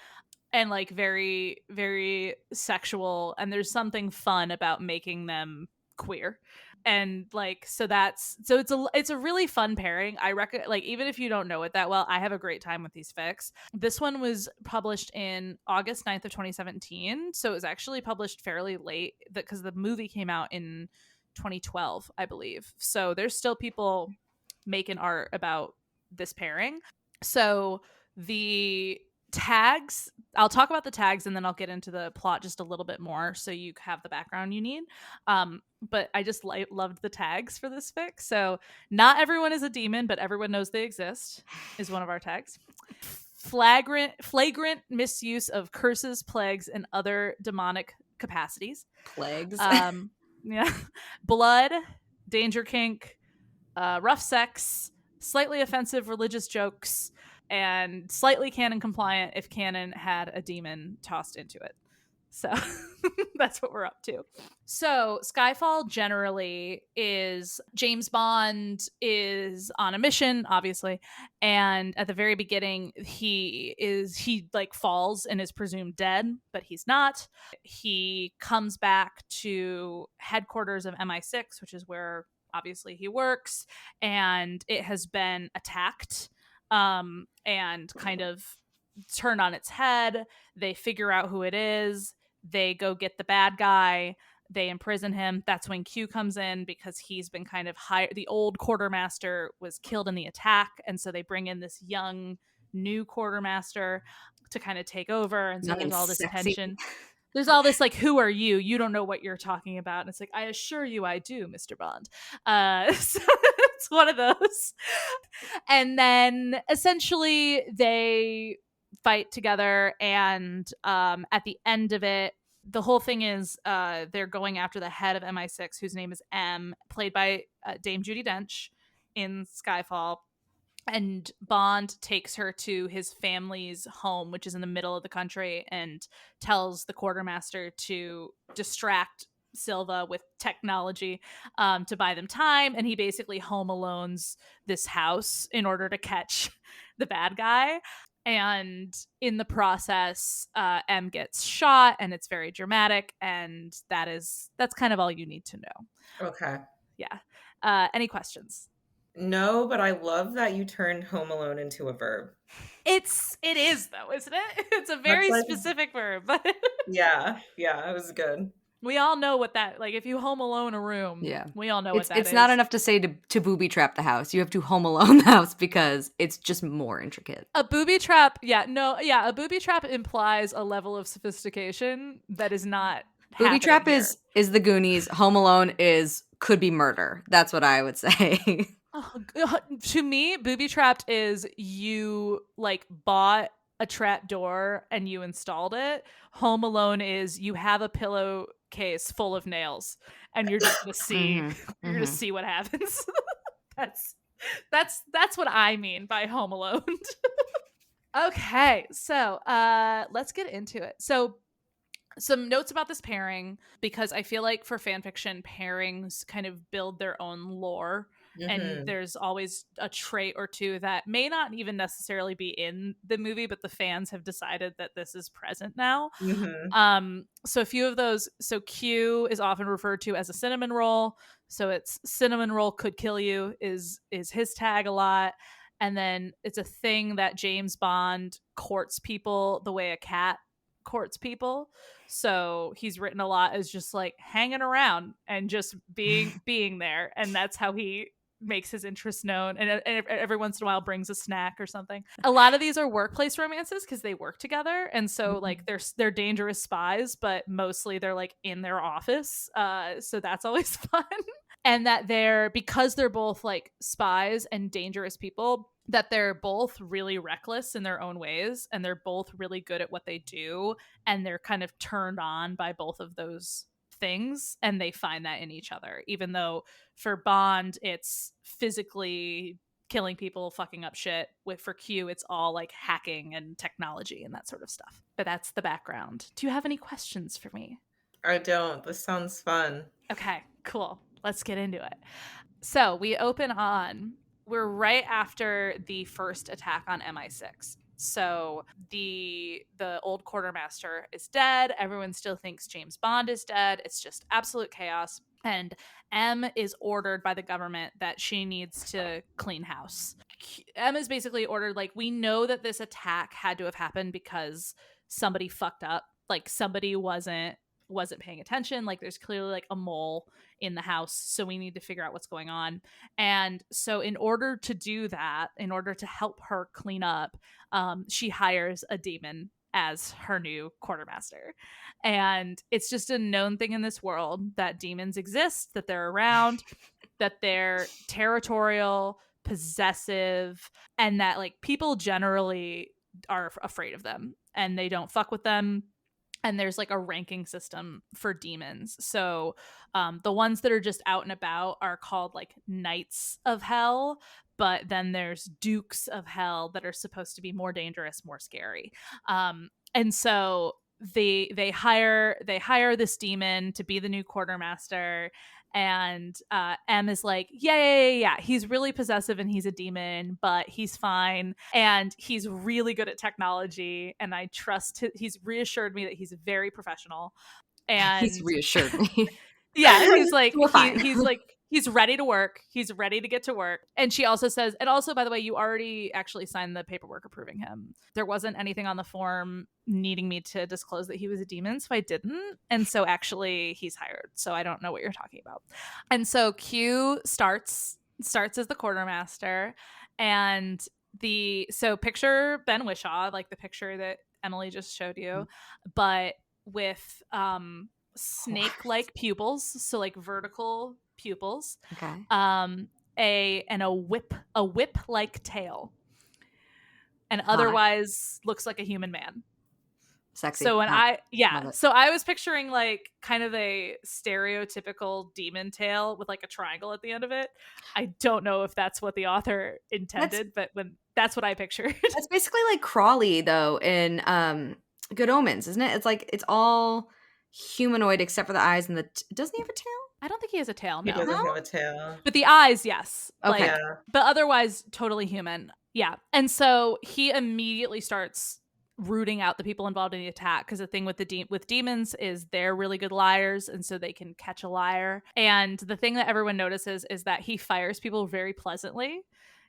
and like very, very sexual, and there's something fun about making them queer. And like it's a really fun pairing. I reckon, like, even if you don't know it that well, I have a great time with these fics. This one was published in August 9th of 2017, so it was actually published fairly late because the movie came out in 2012, I believe. So there's still people making art about this pairing. So the tags, I'll talk about the tags and then I'll get into the plot just a little bit more so you have the background you need. But I just loved the tags for this fic. So not everyone is a demon, but everyone knows they exist is one of our tags. Flagrant misuse of curses, plagues, and other demonic capacities. Plagues. Yeah. Blood, danger kink, rough sex, slightly offensive religious jokes, and slightly canon compliant if canon had a demon tossed into it. So that's what we're up to. So Skyfall generally is James Bond is on a mission, obviously, and at the very beginning he like falls and is presumed dead, but he's not. He comes back to headquarters of MI6, which is where obviously he works, and it has been attacked and kind of turned on its head. They figure out who it is. They go get the bad guy. They imprison him. That's when Q comes in because he's been kind of hired. The old quartermaster was killed in the attack, and so they bring in this young new quartermaster to kind of take over. And so there's all this tension. There's all this like, who are you? You don't know what you're talking about. And it's like, I assure you I do, Mr. Bond. So it's one of those. And then essentially they fight together, and at the end of it, the whole thing is they're going after the head of MI6, whose name is M, played by Dame Judi Dench in Skyfall. And Bond takes her to his family's home, which is in the middle of the country, and tells the quartermaster to distract Silva with technology to buy them time. And he basically home alones this house in order to catch the bad guy. And in the process, M gets shot, and it's very dramatic. And that's kind of all you need to know. Okay. Yeah. Any questions? No, but I love that you turned Home Alone into a verb. It is though, isn't it? It's a very specific verb. Yeah, it was good. We all know what that, like, if you home alone a room, yeah, we all know what that is. It's not enough to say to booby trap the house. You have to home alone the house because it's just more intricate. A booby trap, a booby trap implies a level of sophistication that is not Booby trap here. is the Goonies. Home Alone could be murder. That's what I would say. To me, booby trapped is you like bought a trap door and you installed it. Home Alone is you have a pillowcase full of nails and you're just gonna see you're gonna see what happens. That's what I mean by Home Alone. Okay, so let's get into it. So some notes about this pairing, because I feel like for fanfiction, pairings kind of build their own lore. And there's always a trait or two that may not even necessarily be in the movie, but the fans have decided that this is present now. So a few of those. So Q is often referred to as a cinnamon roll. So it's cinnamon roll could kill you is his tag a lot. And then it's a thing that James Bond courts people the way a cat courts people. So he's written a lot as just like hanging around and just being there, and that's how he makes his interests known, and every once in a while brings a snack or something. A lot of these are workplace romances because they work together, and so like they're dangerous spies, but mostly they're like in their office, so that's always fun. And that because they're both like spies and dangerous people, that they're both really reckless in their own ways, and they're both really good at what they do, and they're kind of turned on by both of those things, and they find that in each other, even though for Bond it's physically killing people, fucking up shit. For Q, it's all like hacking and technology and that sort of stuff. But that's the background. Do you have any questions for me? I don't. This sounds fun. Okay, cool. Let's get into it. So we're right after the first attack on MI6. So the old quartermaster is dead. Everyone still thinks James Bond is dead. It's just absolute chaos. And M is ordered by the government that she needs to clean house. M is basically ordered, like, we know that this attack had to have happened because somebody fucked up. Like, somebody wasn't paying attention. Like, there's clearly like a mole in the house, so we need to figure out what's going on. And so in order to do that, in order to help her clean up, she hires a demon as her new quartermaster. And it's just a known thing in this world that demons exist, that they're around, that they're territorial, possessive, and that like people generally are afraid of them and they don't fuck with them. And there's like a ranking system for demons. So the ones that are just out and about are called like Knights of Hell. But then there's Dukes of Hell that are supposed to be more dangerous, more scary. And so they hire this demon to be the new quartermaster. And M is like, yeah, he's really possessive and he's a demon, but he's fine, and he's really good at technology, and I trust he's reassured me that he's very professional. And He's reassured me. yeah, he's like, We're fine. he's ready to work. He's ready to get to work. And she also says, and also, by the way, you already actually signed the paperwork approving him. There wasn't anything on the form needing me to disclose that he was a demon, so I didn't. And so actually he's hired. So I don't know what you're talking about. And so Q starts as the quartermaster. And so picture Ben Whishaw, like the picture that Emily just showed you, but with snake-like pupils, so like vertical pupils. Okay. A whip-like tail, and otherwise looks like a human man. Sexy. So when Love so I was picturing like kind of a stereotypical demon tail with like a triangle at the end of it. I don't know if that's what the author intended, but that's what I pictured. That's basically like Crawley though in Good Omens, isn't it? It's like it's all humanoid except for the eyes and doesn't he have a tail? I don't think he has a tail. He No, doesn't have a tail. but the eyes, yes. Okay. Like, but otherwise totally human. Yeah. And so he immediately starts rooting out the people involved in the attack, because the thing with with demons is they're really good liars, and so they can catch a liar. And the thing that everyone notices is that he fires people very pleasantly.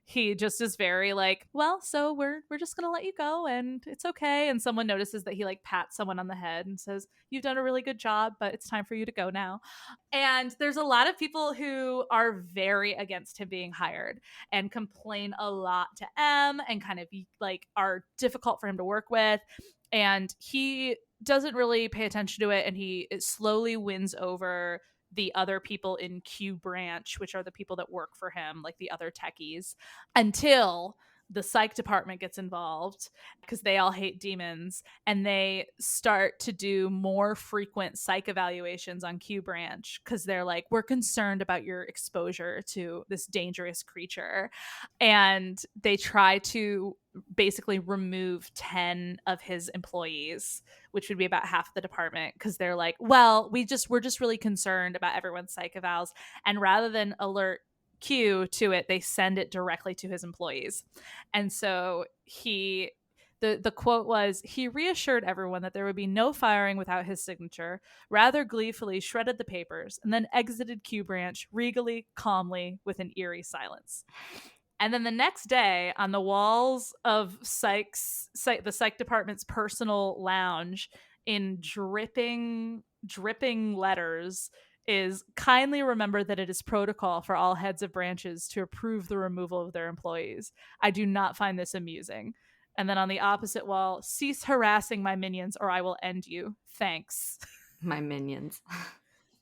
He just is very like, well, so we're just gonna let you go and it's okay. And someone notices that he like pats someone on the head and says, you've done a really good job, but it's time for you to go now. And there's a lot of people who are very against him being hired and complain a lot to M and kind of like are difficult for him to work with. And he doesn't really pay attention to it, and it slowly wins over the other people in Q branch, which are the people that work for him, like the other techies, until the psych department gets involved, because they all hate demons, and they start to do more frequent psych evaluations on Q branch, because they're like, we're concerned about your exposure to this dangerous creature. And they try to basically remove 10 of his employees, which would be about half the department, because they're like, well, we're just really concerned about everyone's psych evals, and rather than alert Q to it, they send it directly to his employees. And so the quote was, he reassured everyone that there would be no firing without his signature, rather gleefully shredded the papers, and then exited Q branch regally, calmly, with an eerie silence. And then the next day, on the walls of the psych department's personal lounge, in dripping letters, is kindly remember that it is protocol for all heads of branches to approve the removal of their employees. I do not find this amusing. And then on the opposite wall, cease harassing my minions or I will end you. Thanks. My minions.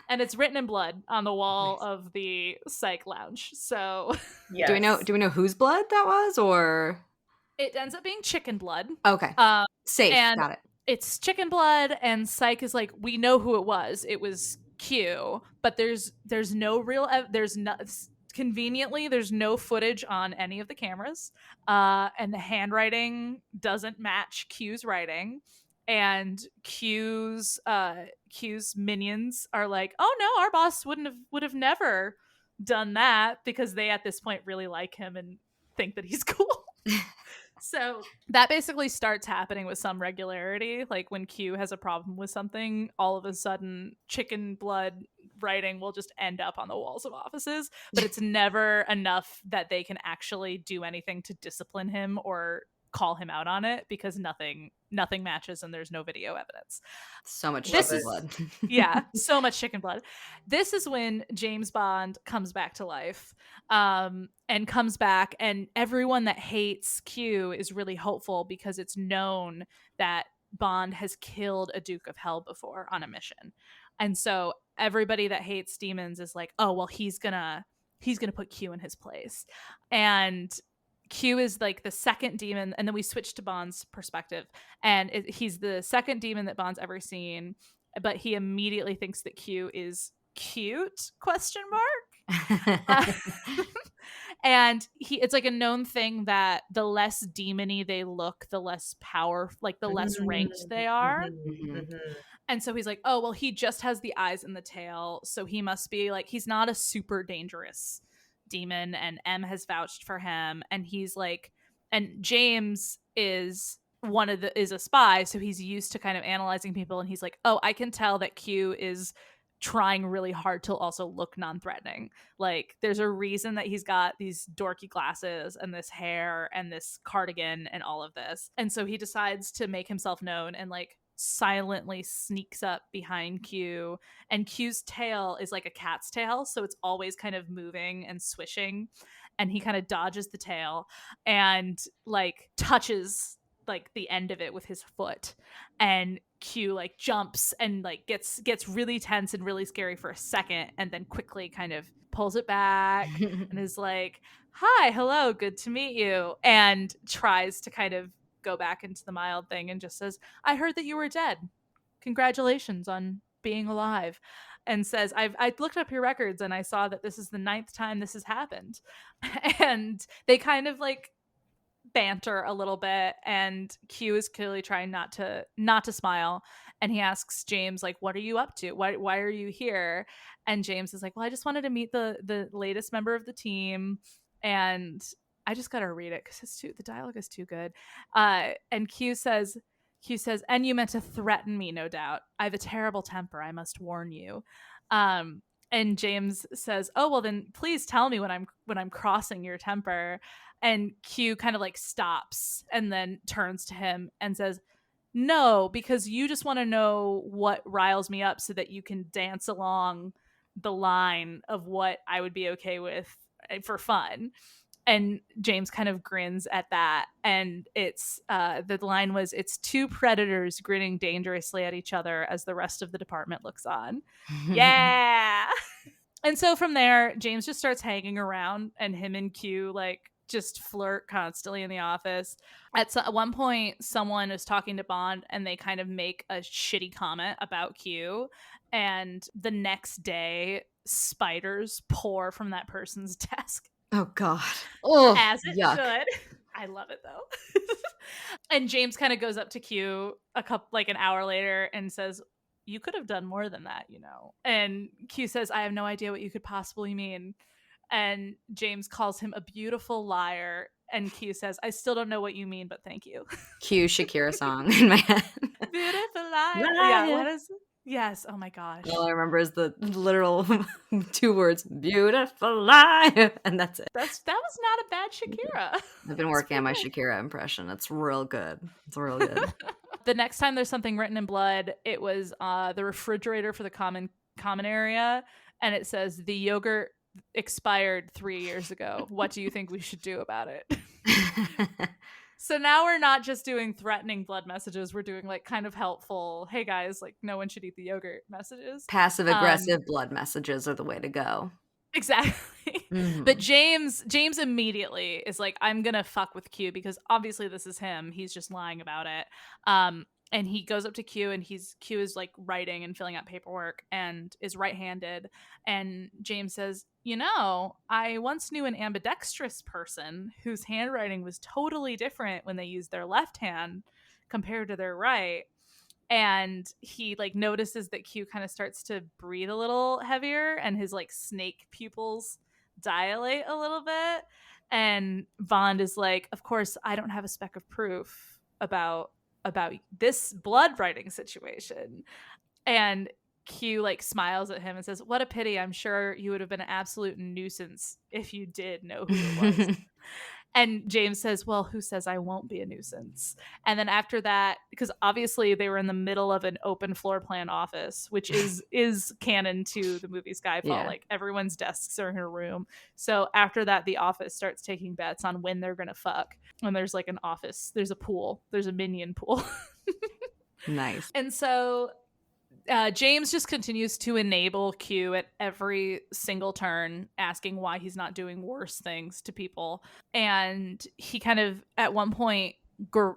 And it's written in blood on the wall of the psych lounge. So Yes. Do we know whose blood that was, or it ends up being chicken blood. okay. Safe. And got it. it's chicken blood, and psych is like, we know who it was. It was Q, but there's no real conveniently there's no footage on any of the cameras, and the handwriting doesn't match Q's writing, and Q's minions are like, oh no, our boss would have never done that, because they at this point really like him and think that he's cool. So that basically starts happening with some regularity. Like when Q has a problem with something, all of a sudden chicken blood writing will just end up on the walls of offices, but it's never enough that they can actually do anything to discipline him or call him out on it, because nothing matches and there's no video evidence. So much This chicken is- blood. Yeah, so much chicken blood. This is when James Bond comes back to life, and comes back, and everyone that hates Q is really hopeful, because it's known that Bond has killed a Duke of Hell before on a mission. And so everybody that hates demons is like, oh, well, he's gonna put Q in his place. And Q is like the second demon, and then we switch to Bond's perspective, and he's the second demon that Bond's ever seen, but he immediately thinks that Q is cute, ? And it's like a known thing that the less demony they look, the less power, like the less ranked they are. And so he's like, oh, well, he just has the eyes and the tail, so he must be like, he's not a super dangerous demon, and M has vouched for him, and he's like, and James is a spy, so he's used to kind of analyzing people, and he's like, oh, I can tell that Q is trying really hard to also look non-threatening. Like, there's a reason that he's got these dorky glasses and this hair and this cardigan and all of this. And so he decides to make himself known and like silently sneaks up behind Q, and Q's tail is like a cat's tail, so it's always kind of moving and swishing, and he kind of dodges the tail and like touches like the end of it with his foot, and Q like jumps and like gets really tense and really scary for a second, and then quickly kind of pulls it back and is like, hi, hello, good to meet you, and tries to kind of go back into the mild thing and just says, I heard that you were dead. Congratulations on being alive. And says, I looked up your records and I saw that this is the 9th time this has happened. And they kind of like banter a little bit, and Q is clearly trying not to smile, and he asks James like, what are you up to? Why are you here? And James is like, well, I just wanted to meet the latest member of the team, and I just gotta read it because the dialogue is too good. And Q says, and you meant to threaten me, no doubt. I have a terrible temper, I must warn you. And James says, oh, well then please tell me when I'm crossing your temper. And Q kind of like stops and then turns to him and says, no, because you just want to know what riles me up so that you can dance along the line of what I would be okay with for fun. And James kind of grins at that. And it's the line was, it's two predators grinning dangerously at each other as the rest of the department looks on. Yeah. And so from there, James just starts hanging around, and him and Q like just flirt constantly in the office. At one point, someone is talking to Bond and they kind of make a shitty comment about Q. And the next day, spiders pour from that person's desk. Oh, God. Oh, as it yuck. should. I love it, though. And James kind of goes up to Q an hour later and says, you could have done more than that, you know. And Q says, I have no idea what you could possibly mean. And James calls him a beautiful liar. And Q says, I still don't know what you mean, but thank you. Cue Shakira song in my head. Beautiful liar. Liar. Yeah, what is it? Yes. Oh my gosh. All I remember is the literal 2 words, beautiful lie, and that's it. That was not a bad Shakira. I've been working on my Shakira impression. It's real good. It's real good. The next time there's something written in blood, it was the refrigerator for the common area, and it says the yogurt expired 3 years ago. What do you think we should do about it? So now we're not just doing threatening blood messages. We're doing like kind of helpful, hey guys, like no one should eat the yogurt messages. Passive aggressive blood messages are the way to go. Exactly. Mhm. But James immediately is like, I'm gonna fuck with Q because obviously this is him. He's just lying about it. And he goes up to Q and Q is like writing and filling out paperwork and is right-handed. And James says, I once knew an ambidextrous person whose handwriting was totally different when they used their left hand compared to their right. And he like notices that Q kind of starts to breathe a little heavier and his like snake pupils dilate a little bit. And Bond is like, of course, I don't have a speck of proof about this blood writing situation. And Q like smiles at him and says, what a pity. I'm sure you would have been an absolute nuisance if you did know who it was. And James says, well, who says I won't be a nuisance? And then after that, because obviously they were in the middle of an open floor plan office, which is canon to the movie Skyfall. Yeah. Like everyone's desks are in a room. So after that, the office starts taking bets on when they're going to fuck. And there's like an office, there's a pool, there's a minion pool. Nice. And so James just continues to enable Q at every single turn, asking why he's not doing worse things to people. And he kind of, at one point,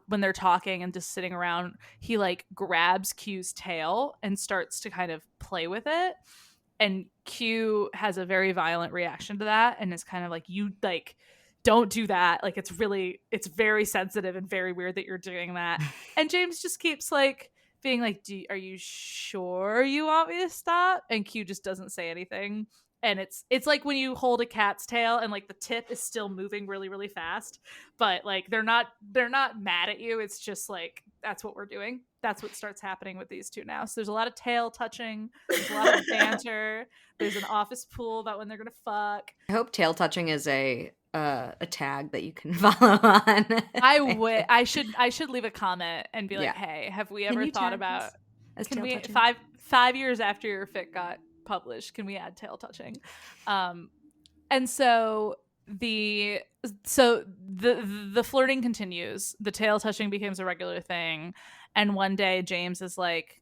when they're talking and just sitting around, he like grabs Q's tail and starts to kind of play with it. And Q has a very violent reaction to that and is kind of like, you like, don't do that. Like, it's very sensitive and very weird that you're doing that. And James just keeps like, being like, are you sure you want me to stop? And Q just doesn't say anything. And it's like when you hold a cat's tail and like the tip is still moving really, really fast, but like they're not mad at you. It's just like, that's what we're doing. That's what starts happening with these two now. So there's a lot of tail touching, there's a lot of banter, there's an office pool about when they're gonna fuck. I hope tail touching is a tag that you can follow on. I should leave a comment and be like, Yeah. hey, have we Can ever you thought tag about us as can tail we touching? 5 years after your fic got published, can we add tail touching? And so the flirting continues. The tail touching becomes a regular thing. And one day James is like,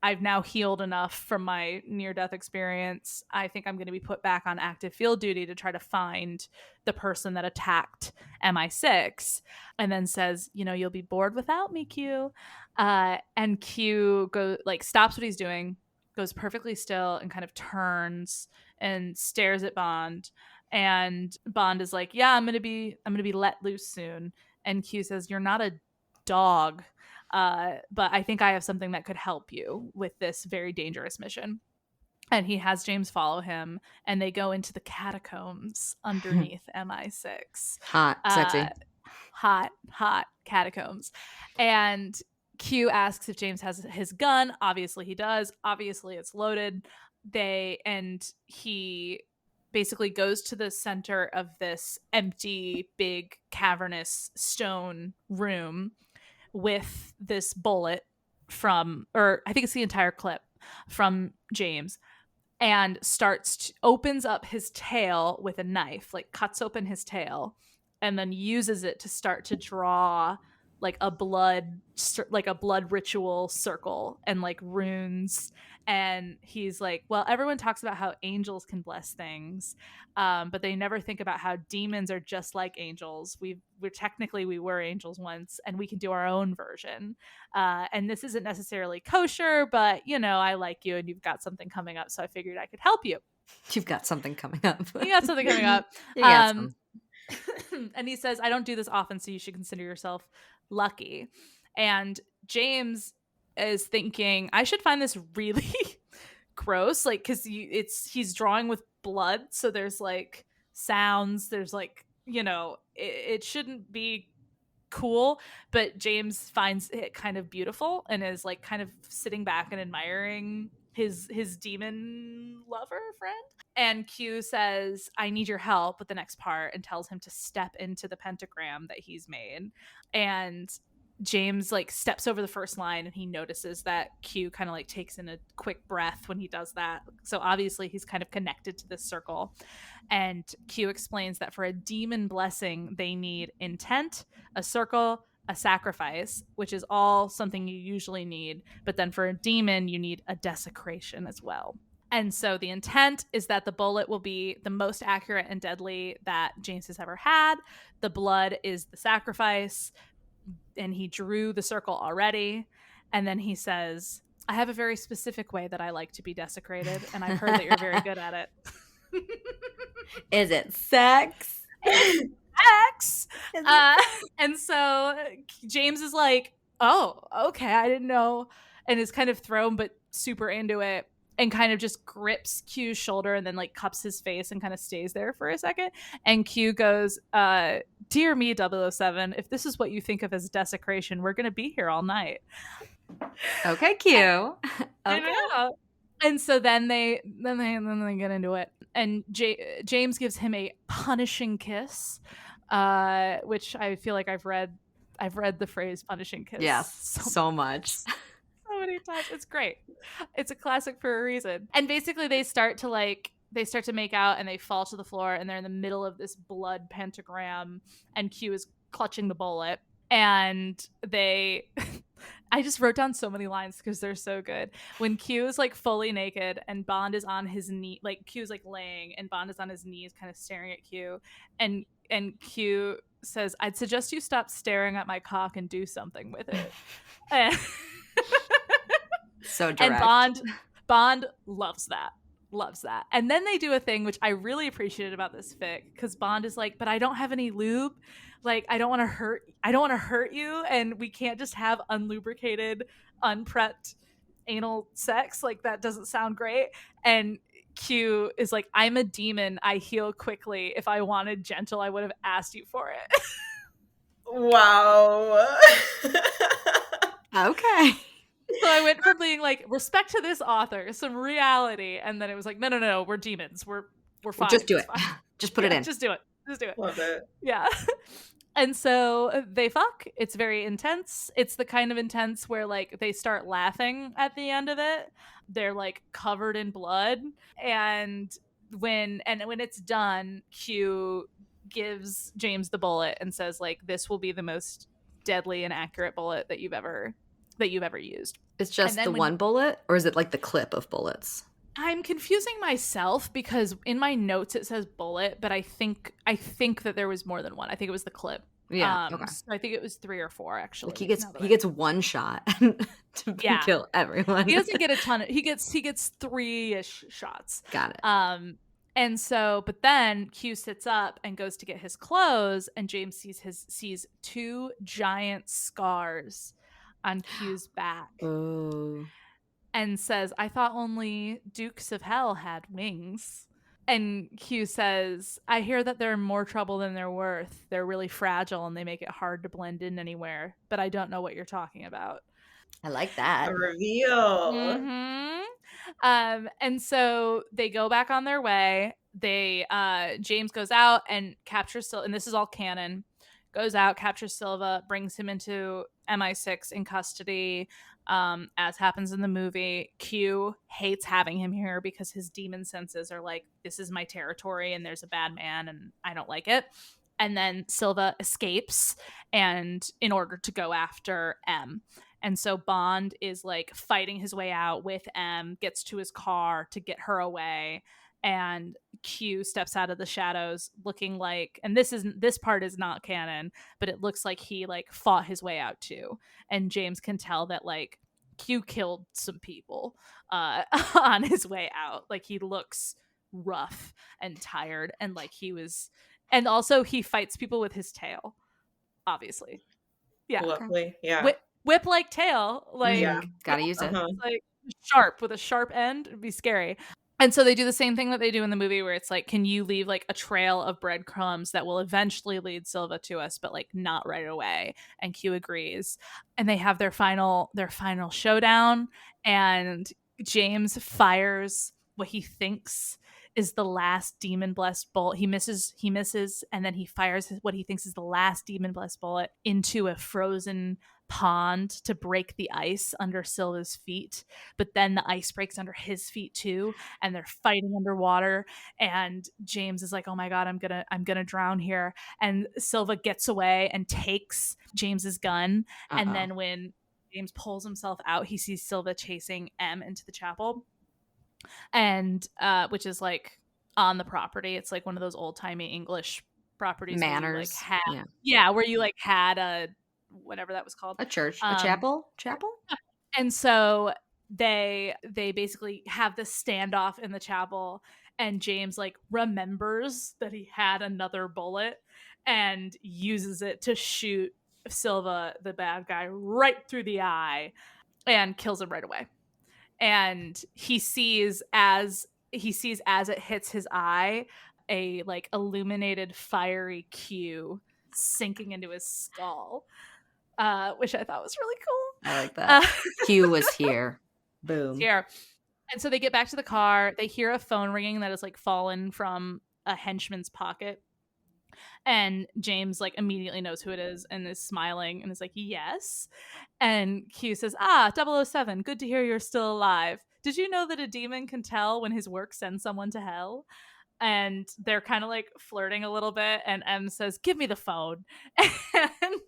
I've now healed enough from my near-death experience. I think I'm going to be put back on active field duty to try to find the person that attacked MI6. And then says, you'll be bored without me, Q. And Q stops what he's doing, goes perfectly still, and kind of turns and stares at Bond. And Bond is like, yeah, I'm gonna be let loose soon. And Q says, you're not a dog. But I think I have something that could help you with this very dangerous mission. And he has James follow him, and they go into the catacombs underneath MI6. Hot, sexy. Hot catacombs. And Q asks if James has his gun. Obviously he does. Obviously it's loaded. He basically goes to the center of this empty, big, cavernous stone room with this bullet I think it's the entire clip from James, and opens up his tail with a knife, like cuts open his tail, and then uses it to start to draw like a blood ritual circle and like runes. And he's like, well, everyone talks about how angels can bless things, but they never think about how demons are just like angels. We were angels once, and we can do our own version. And this isn't necessarily kosher, but I like you and you've got something coming up, so I figured I could help you. You've got something coming up. You got something coming up. You got some. And he says, I don't do this often, so you should consider yourself lucky. And James is thinking, I should find this really gross, like, because he's drawing with blood, so there's like sounds, there's like, it shouldn't be cool, but James finds it kind of beautiful and is like kind of sitting back and admiring his demon lover friend. And Q says, I need your help with the next part, and tells him to step into the pentagram that he's made. And James like steps over the first line, and he notices that Q kind of like takes in a quick breath when he does that. So obviously he's kind of connected to this circle. And Q explains that for a demon blessing, they need intent, a circle, a sacrifice, which is all something you usually need. But then for a demon, you need a desecration as well. And so the intent is that the bullet will be the most accurate and deadly that James has ever had. The blood is the sacrifice. And he drew the circle already. And then he says, I have a very specific way that I like to be desecrated. And I've heard that you're very good at it. Is it sex? X. And so James is like, oh, okay, I didn't know. And is kind of thrown, but super into it. And kind of just grips Q's shoulder and then like cups his face and kind of stays there for a second. And Q goes, dear me, 007, if this is what you think of as desecration, we're going to be here all night. Okay, Q. Okay. And so then they get into it. And James gives him a punishing kiss, which I feel like I've read the phrase punishing kiss. Yes, so much. So many times. It's great. It's a classic for a reason. And basically they start to make out, and they fall to the floor, and they're in the middle of this blood pentagram, and Q is clutching the bullet. And they I just wrote down so many lines because they're so good. When Q is like fully naked and Bond is on his knee, like Q's like laying and Bond is on his knees kind of staring at Q, and Q says, I'd suggest you stop staring at my cock and do something with it. So direct. And Bond loves that. And then they do a thing which I really appreciated about this fic, because Bond is like, but I don't have any lube. Like, I don't want to hurt you, and we can't just have unlubricated, unprepped anal sex. Like, that doesn't sound great. And Q is like, I'm a demon. I heal quickly. If I wanted gentle, I would have asked you for it. Wow. Okay. So I went from being like, respect to this author, some reality, and then it was like, no, we're demons. We're fine. Just do it. Just put it in. Just do it. Love it. Yeah. And so they fuck. It's very intense. It's the kind of intense where like they start laughing at the end of it. They're like covered in blood. And when it's done, Q gives James the bullet and says like, this will be the most deadly and accurate bullet that you've ever used. It's just the one bullet, or is it like the clip of bullets? I'm confusing myself because in my notes it says bullet, but I think that there was more than one. I think it was the clip. Yeah. Okay. So I think it was 3 or 4 actually. Like he gets one shot to kill everyone. He doesn't get a ton of. He gets 3-ish shots. Got it. And so, but then Q sits up and goes to get his clothes, and James sees 2 giant scars on Q's back. Oh. And says, I thought only Dukes of Hell had wings. And Q says, I hear that they're more trouble than they're worth. They're really fragile and they make it hard to blend in anywhere. But I don't know what you're talking about. I like that. A reveal. Mm-hmm. And so they go back on their way. James goes out and captures Silva, and this is all canon. Goes out, captures Silva, brings him into MI6 in custody. As happens in the movie, Q hates having him here because his demon senses are like, this is my territory and there's a bad man and I don't like it. And then Silva escapes and in order to go after M. And so Bond is like fighting his way out with M, gets to his car to get her away. And Q steps out of the shadows looking like, and this part is not canon, but it looks like he like fought his way out too. And James can tell that like Q killed some people on his way out. Like he looks rough and tired, and like and also he fights people with his tail, obviously. Yeah. Lovely. Yeah. Whip like tail. Like, gotta use it. like sharp with a sharp end. It'd be scary. And so they do the same thing that they do in the movie where it's like, can you leave like a trail of breadcrumbs that will eventually lead Silva to us, but like not right away? And Q agrees. And they have their final showdown, and James fires what he thinks is the last demon blessed bullet. He misses, and then he fires what he thinks is the last demon blessed bullet into a frozen pond to break the ice under Silva's feet. But then the ice breaks under his feet too, and they're fighting underwater. And James is like, "Oh my god, I'm gonna drown here." And Silva gets away and takes James's gun. And then when James pulls himself out, he sees Silva chasing M into the chapel, and which is like on the property. It's like one of those old timey English properties, Manors. Where you, like, had, where you like had a whatever that was called, a church, a chapel. And so they basically have this standoff in the chapel, and James like remembers that he had another bullet and uses it to shoot Silva, the bad guy, right through the eye and kills him right away. And he sees as it hits his eye a like illuminated fiery Q sinking into his skull, which I thought was really cool. I like that. Q was here. Boom. Here. And so they get back to the car. They hear a phone ringing that is like fallen from a henchman's pocket. And James like immediately knows who it is and is smiling and is like, yes. And Q says, 007, good to hear you're still alive. Did you know that a demon can tell when his work sends someone to hell? And they're kind of like flirting a little bit. And M says, give me the phone. And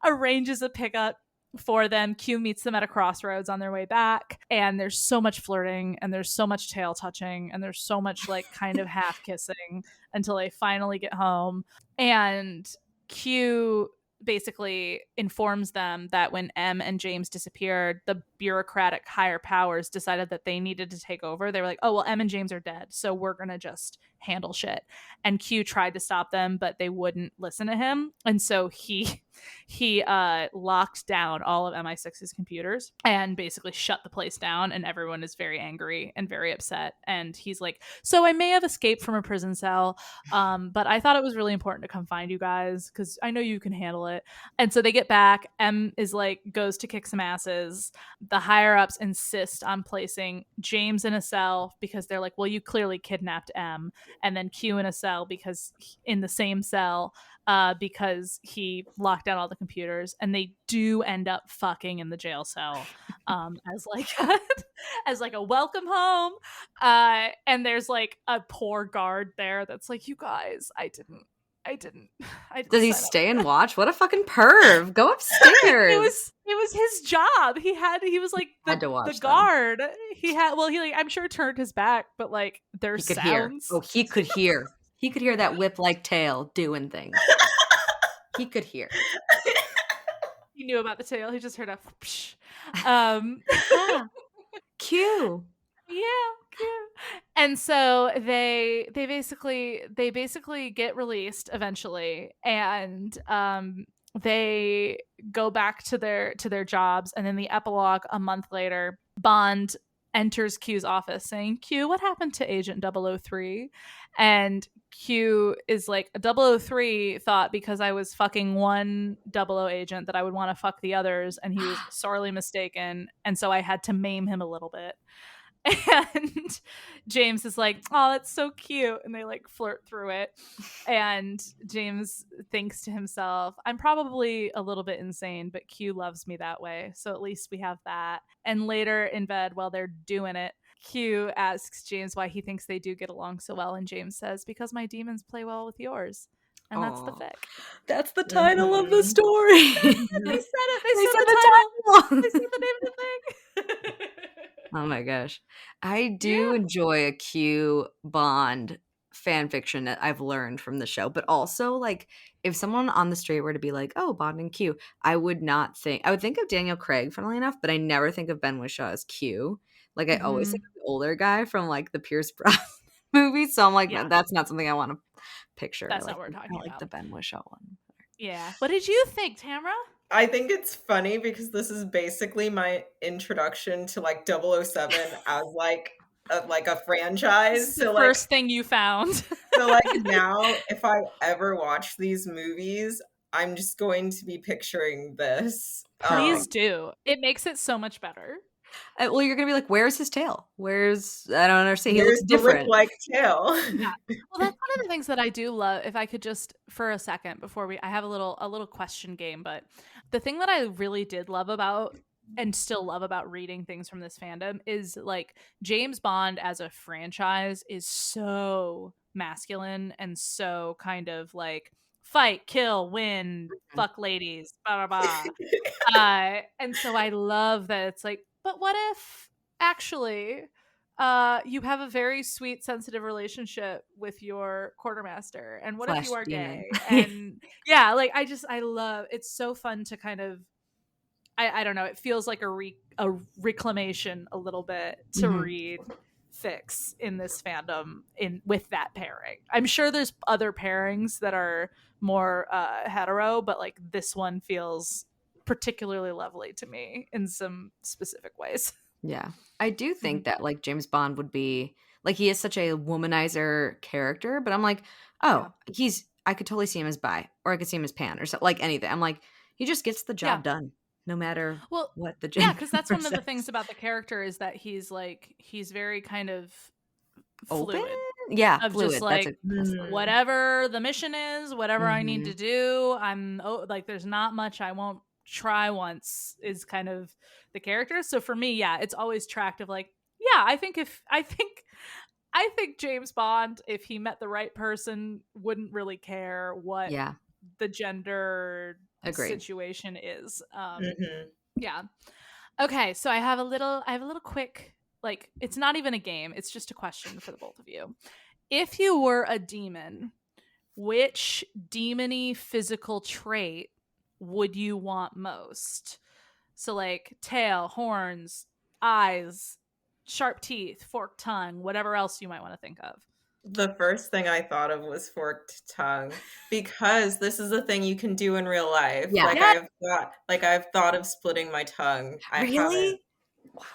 arranges a pickup for them. Q meets them at a crossroads on their way back. And there's so much flirting, and there's so much tail touching, and there's so much like kind of half kissing until they finally get home. And Q basically informs them that when M and James disappeared, the bureaucratic higher powers decided that they needed to take over. They were like, oh, well, M and James are dead, so we're going to just handle shit. And Q tried to stop them, but they wouldn't listen to him. And so he locked down all of MI6's computers and basically shut the place down, and everyone is very angry and very upset. And he's like, so I may have escaped from a prison cell, but I thought it was really important to come find you guys because I know you can handle it. And so they get back. M is like, goes to kick some asses. The higher ups insist on placing James in a cell because they're like, well, you clearly kidnapped M. And then Q in a cell because in the same cell because he locked down all the computers. And they do end up fucking in the jail cell as like as like a welcome home. And there's like a poor guard there that's like, you guys, I didn't. Does he stay and watch? What a fucking perv. Go upstairs. It was his job. He was like the guard. Them. He like, I'm sure turned his back, but like there's sounds. Hear. Oh, he could hear. He could hear that whip-like tail doing things. He could hear. He knew about the tail. He just heard a psh. Q. Yeah, cute. And so they basically get released eventually, and they go back to their jobs. And then the epilogue, a month later, Bond enters Q's office saying, Q, what happened to Agent 003? And Q is like, 003 thought because I was fucking one 00 agent that I would want to fuck the others, and he was sorely mistaken, and so I had to maim him a little bit. And James is like, oh, that's so cute. And they like flirt through it. And James thinks to himself, I'm probably a little bit insane, but Q loves me that way. So at least we have that. And later in bed, while they're doing it, Q asks James why he thinks they do get along so well. And James says, because my demons play well with yours. And that's the fic. That's the title of the story. They said it. They said the title. They said the name of the thing. Oh my gosh. I do enjoy a Q Bond fan fiction that I've learned from the show. But also, like, if someone on the street were to be like, oh, Bond and Q, I would think of Daniel Craig, funnily enough, but I never think of Ben Whishaw as Q. Like, I always think of the older guy from, like, the Pierce Brosnan movies. So I'm like, that's not something I want to picture. That's not what we're talking about. I like the Ben Whishaw one. Yeah. What did you think, Tamara? I think it's funny because this is basically my introduction to like 007 as like like a franchise. It's the first thing you found. So like now, if I ever watch these movies, I'm just going to be picturing this. Please do. It makes it so much better. Well, you're gonna be like, "Where's his tail? Where's I don't understand. He Here's looks the different." whip-like tail. Yeah. Well, that's one of the things that I do love. If I could just for a second before I have a little question game, but the thing that I really did love about and still love about reading things from this fandom is like James Bond as a franchise is so masculine and so kind of like fight, kill, win, fuck ladies, blah blah blah. And so I love that it's like, but what if actually you have a very sweet, sensitive relationship with your quartermaster, and what if you are demon. gay? And yeah, like I love. It's so fun to kind of. I don't know. It feels like a reclamation a little bit to read fics in this fandom with that pairing. I'm sure there's other pairings that are more hetero, but like this one feels particularly lovely to me in some specific ways. Yeah. I do think that like James Bond would be like he is such a womanizer character, but I'm like, oh, I could totally see him as bi, or I could see him as pan, or so, like anything. I'm like, he just gets the job done, no matter what the gender. Yeah, because that's one of the things about the character is that he's very kind of fluid. Open? Yeah, of fluid. Just like whatever the mission is, whatever I need to do, like there's not much I won't try once is kind of the character. So for me, yeah, it's always tracked of like, yeah, I think James Bond, if he met the right person, wouldn't really care what the gender situation is. Yeah. Okay, so I have a little quick, like, it's not even a game, it's just a question for the both of you. If you were a demon, which demon-y physical trait would you want most? So like tail, horns, eyes, sharp teeth, forked tongue, whatever else you might want to think of. The first thing I thought of was forked tongue, because this is a thing you can do in real life. Yeah. I've thought of splitting my tongue. I Really? haven't.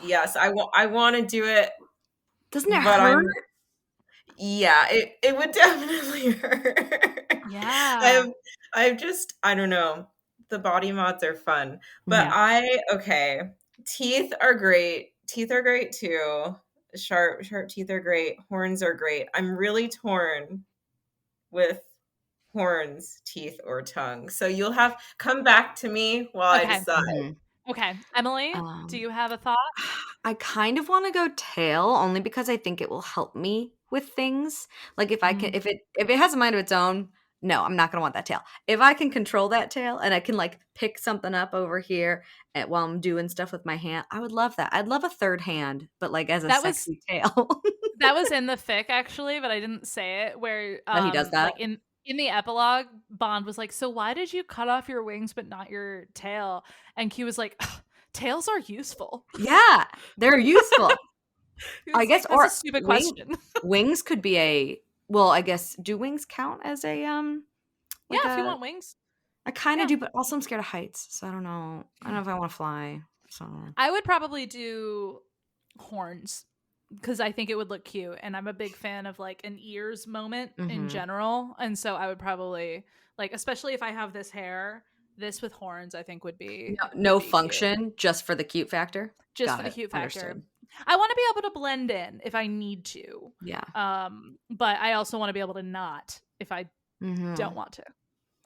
Yes, I want to do it. Doesn't it hurt? Yeah, it would definitely hurt. Yeah. I don't know. The body mods are fun, but teeth are great. Teeth are great too. Sharp teeth are great. Horns are great. I'm really torn with horns, teeth, or tongue. So you'll have come back to me while I decide. Okay. Emily, do you have a thought? I kind of want to go tail, only because I think it will help me with things. Like if I can, if it has a mind of its own, no, I'm not going to want that tail. If I can control that tail and I can like pick something up over here while I'm doing stuff with my hand, I would love that. I'd love a third hand, but like as a sexy tail. That was in the fic actually, but I didn't say it. Where he does that like in the epilogue, Bond was like, "So why did you cut off your wings but not your tail?" And Q was like, "Tails are useful." Yeah, they're useful. I guess, that's or a stupid question. Wings could be well, I guess, do wings count as a like if you want wings. I kind of do, but also I'm scared of heights, so I don't know. I don't know if I want to fly. So I would probably do horns because I think it would look cute, and I'm a big fan of like an ears moment in general, and so I would probably like, especially if I have this hair, this with horns, I think would be no function, cute. Just for the cute factor. Just for the cute factor. Understood. I want to be able to blend in if I need to. Yeah. But I also want to be able to not if I don't want to.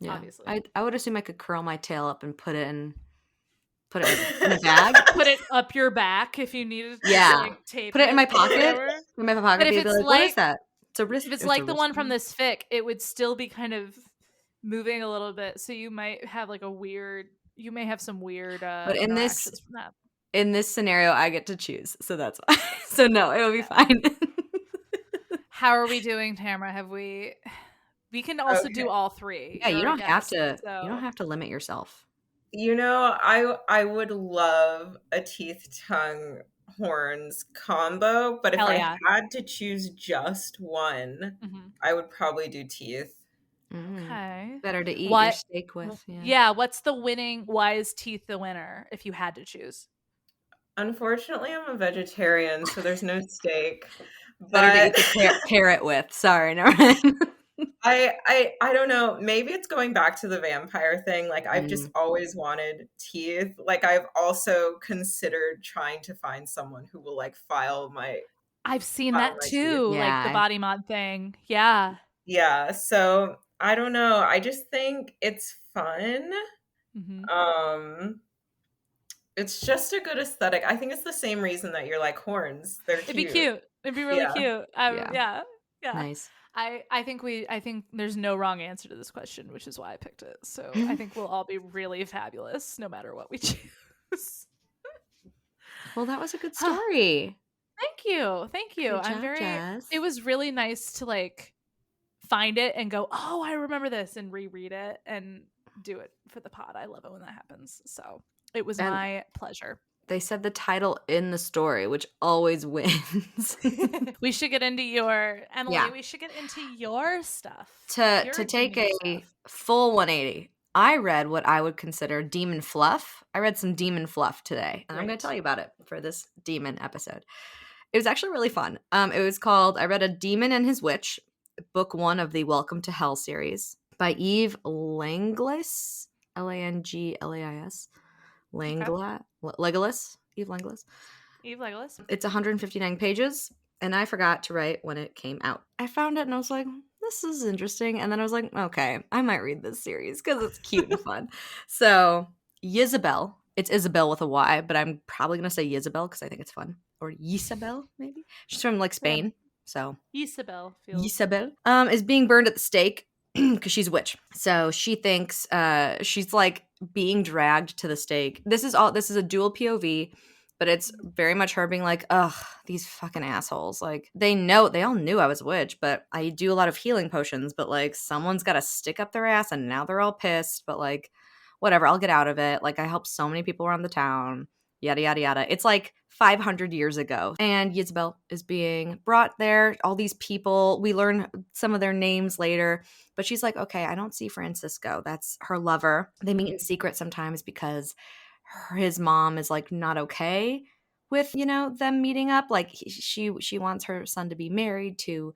Yeah. Obviously. I would assume I could curl my tail up and put it in a bag. Put it up your back if you needed to. Yeah. Like, tape put it in my pocket. In my pocket. But if it's what is that? It's a wrist. If it's like the one from this fic, it would still be kind of moving a little bit. So you might have like you may have some weird but in this from that. In this scenario, I get to choose, so that's why. So no, it will be fine. How are we doing, Tamara? We can also do all three. Yeah, you don't have to. So. You don't have to limit yourself. You know, I would love a teeth, tongue, horns combo, but if I had to choose just one, I would probably do teeth. Okay. Better to eat your steak with. Yeah. What's the winning? Why is teeth the winner if you had to choose? Unfortunately, I'm a vegetarian, so there's no steak. Better to But eat the carrot with. Sorry, never mind. I don't know. Maybe it's going back to the vampire thing. Like I've just Mm. always wanted teeth. Like I've also considered trying to find someone who will like I've seen file that my teeth. too, like the Yeah. body mod thing. Yeah. Yeah. So I don't know. I just think it's fun. Mm-hmm. Um, it's just a good aesthetic. I think it's the same reason that you're like horns. They're It'd be cute. cute. It'd be really Yeah. cute. Yeah. Yeah. Yeah. Nice. I think there's no wrong answer to this question, which is why I picked it. So I think we'll all be really fabulous no matter what we choose. Well, that was a good story. Thank you. Thank you. Good job, Jess. It was really nice to like find it and go, oh, I remember this, and reread it and do it for the pod. I love it when that happens. So it was my pleasure. They said the title in the story, which always wins. We should get into your Emily. Yeah. We should get into your stuff. To Your take demon a stuff. full 180, I read what I would consider demon fluff. I read some demon fluff today, and I'm going Great. to tell you about it for this demon episode. It was actually really fun. It was called I read A Demon and His Witch, book 1 of the Welcome to Hell series by Eve Langlis, Langlais. Legolas. Eve Langlis. Eve Legolas. It's 159 pages, and I forgot to write when it came out. I found it and I was like, this is interesting. And then I was like, okay, I might read this series because it's cute and fun. So, Isabel. It's Isabel with a Y, but I'm probably going to say Isabel because I think it's fun. Or Isabel, maybe. She's from like Spain. So, Isabel. Isabel is being burned at the stake because she's a witch. So she thinks she's like being dragged to the stake. This is a dual POV, but it's very much her being like, ugh, these fucking assholes. Like they all knew I was a witch, but I do a lot of healing potions, but like someone's got to stick up their ass and now they're all pissed, but like whatever, I'll get out of it. Like I helped so many people around the town. Yada, yada, yada. It's like 500 years ago. And Isabel is being brought there. All these people, we learn some of their names later. But she's like, okay, I don't see Francisco. That's her lover. They meet in secret sometimes because his mom is like not okay with, them meeting up. Like she wants her son to be married to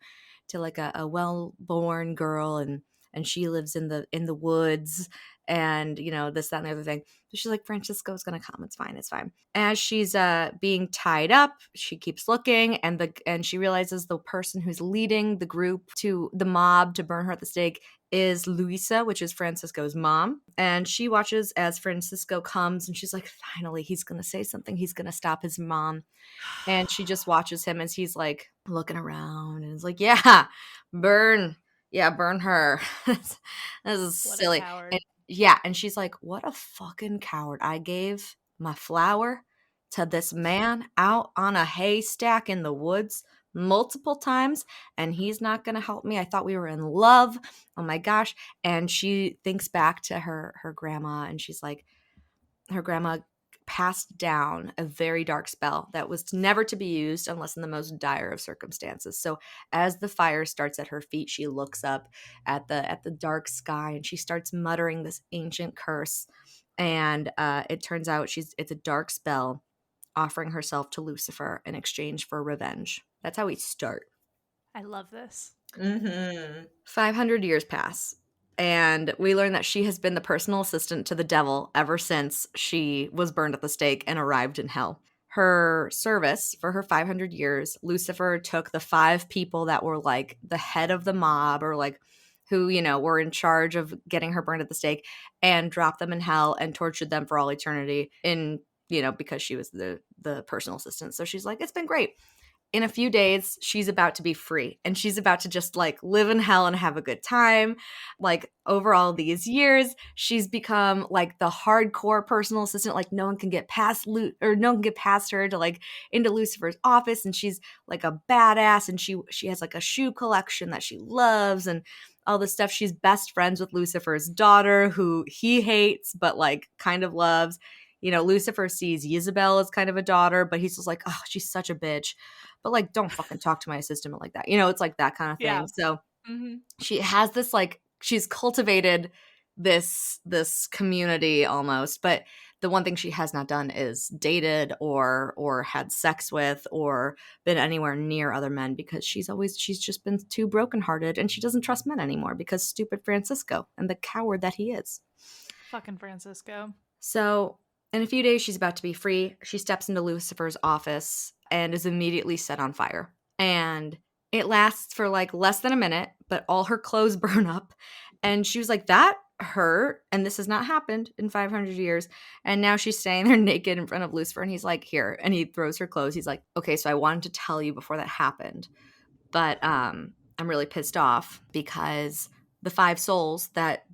like a well-born girl, and she lives in the woods, and this, that, and the other thing. So she's like, Francisco's gonna come. It's fine. As she's being tied up, she keeps looking, and she realizes the person who's leading the group to the mob to burn her at the stake is Luisa, which is Francisco's mom. And she watches as Francisco comes, and she's like, finally, he's gonna say something. He's gonna stop his mom. And she just watches him as he's like looking around and is like, yeah, burn her. This is What silly. a coward. And she's like, what a fucking coward. I gave my flower to this man out on a haystack in the woods multiple times, and he's not going to help me. I thought we were in love. Oh my gosh. And she thinks back to her grandma, and she's like, her grandma passed down a very dark spell that was never to be used unless in the most dire of circumstances. So as the fire starts at her feet, she looks up at the dark sky, and she starts muttering this ancient curse. And it turns out it's a dark spell offering herself to Lucifer in exchange for revenge. That's how we start. I love this. 500 years pass, and we learn that she has been the personal assistant to the devil ever since she was burned at the stake and arrived in hell. Her service for her 500 years, Lucifer took the 5 people that were like the head of the mob, or like who, were in charge of getting her burned at the stake, and dropped them in hell and tortured them for all eternity because she was the personal assistant. So she's like, it's been great. In a few days, she's about to be free, and she's about to just like live in hell and have a good time. Like over all these years, she's become like the hardcore personal assistant. Like no one can get past her to like into Lucifer's office, and she's like a badass, and she has like a shoe collection that she loves and all this stuff. She's best friends with Lucifer's daughter, who he hates but like kind of loves. Lucifer sees Isabel as kind of a daughter, but he's just like, oh, she's such a bitch. But like, don't fucking talk to my assistant like that. It's like that kind of thing. Yeah. So she has this like, she's cultivated this community almost. But the one thing she has not done is dated or had sex with or been anywhere near other men, because she's just been too brokenhearted, and she doesn't trust men anymore because stupid Francisco and the coward that he is. Fucking Francisco. So in a few days, she's about to be free. She steps into Lucifer's office and is immediately set on fire. And it lasts for like less than a minute, but all her clothes burn up. And she was like, that hurt. And this has not happened in 500 years. And now she's standing there naked in front of Lucifer. And he's like, here. And he throws her clothes. He's like, okay, so I wanted to tell you before that happened. But I'm really pissed off because the 5 souls that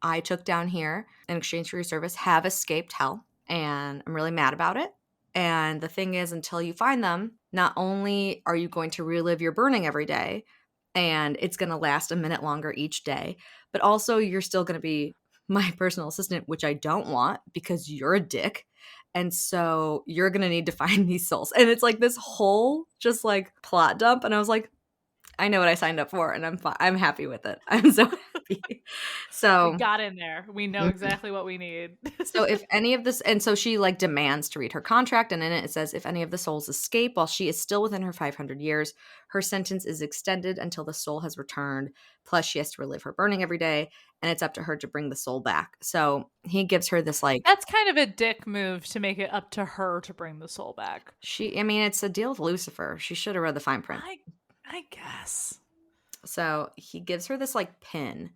I took down here in exchange for your service have escaped hell. And I'm really mad about it. And the thing is, until you find them, not only are you going to relive your burning every day, and it's going to last a minute longer each day, but also you're still going to be my personal assistant, which I don't want because you're a dick. And so you're going to need to find these souls. And it's like this whole just like plot dump. And I was like, I know what I signed up for, and I'm happy with it. I'm so happy. So we got in there. We know exactly what we need. So if any of this, and so she like demands to read her contract, and in it says, if any of the souls escape while she is still within her 500 years, her sentence is extended until the soul has returned. Plus, she has to relive her burning every day, and it's up to her to bring the soul back. So he gives her this like, that's kind of a dick move to make it up to her to bring the soul back. it's a deal with Lucifer. She should have read the fine print. I guess. So he gives her this like pin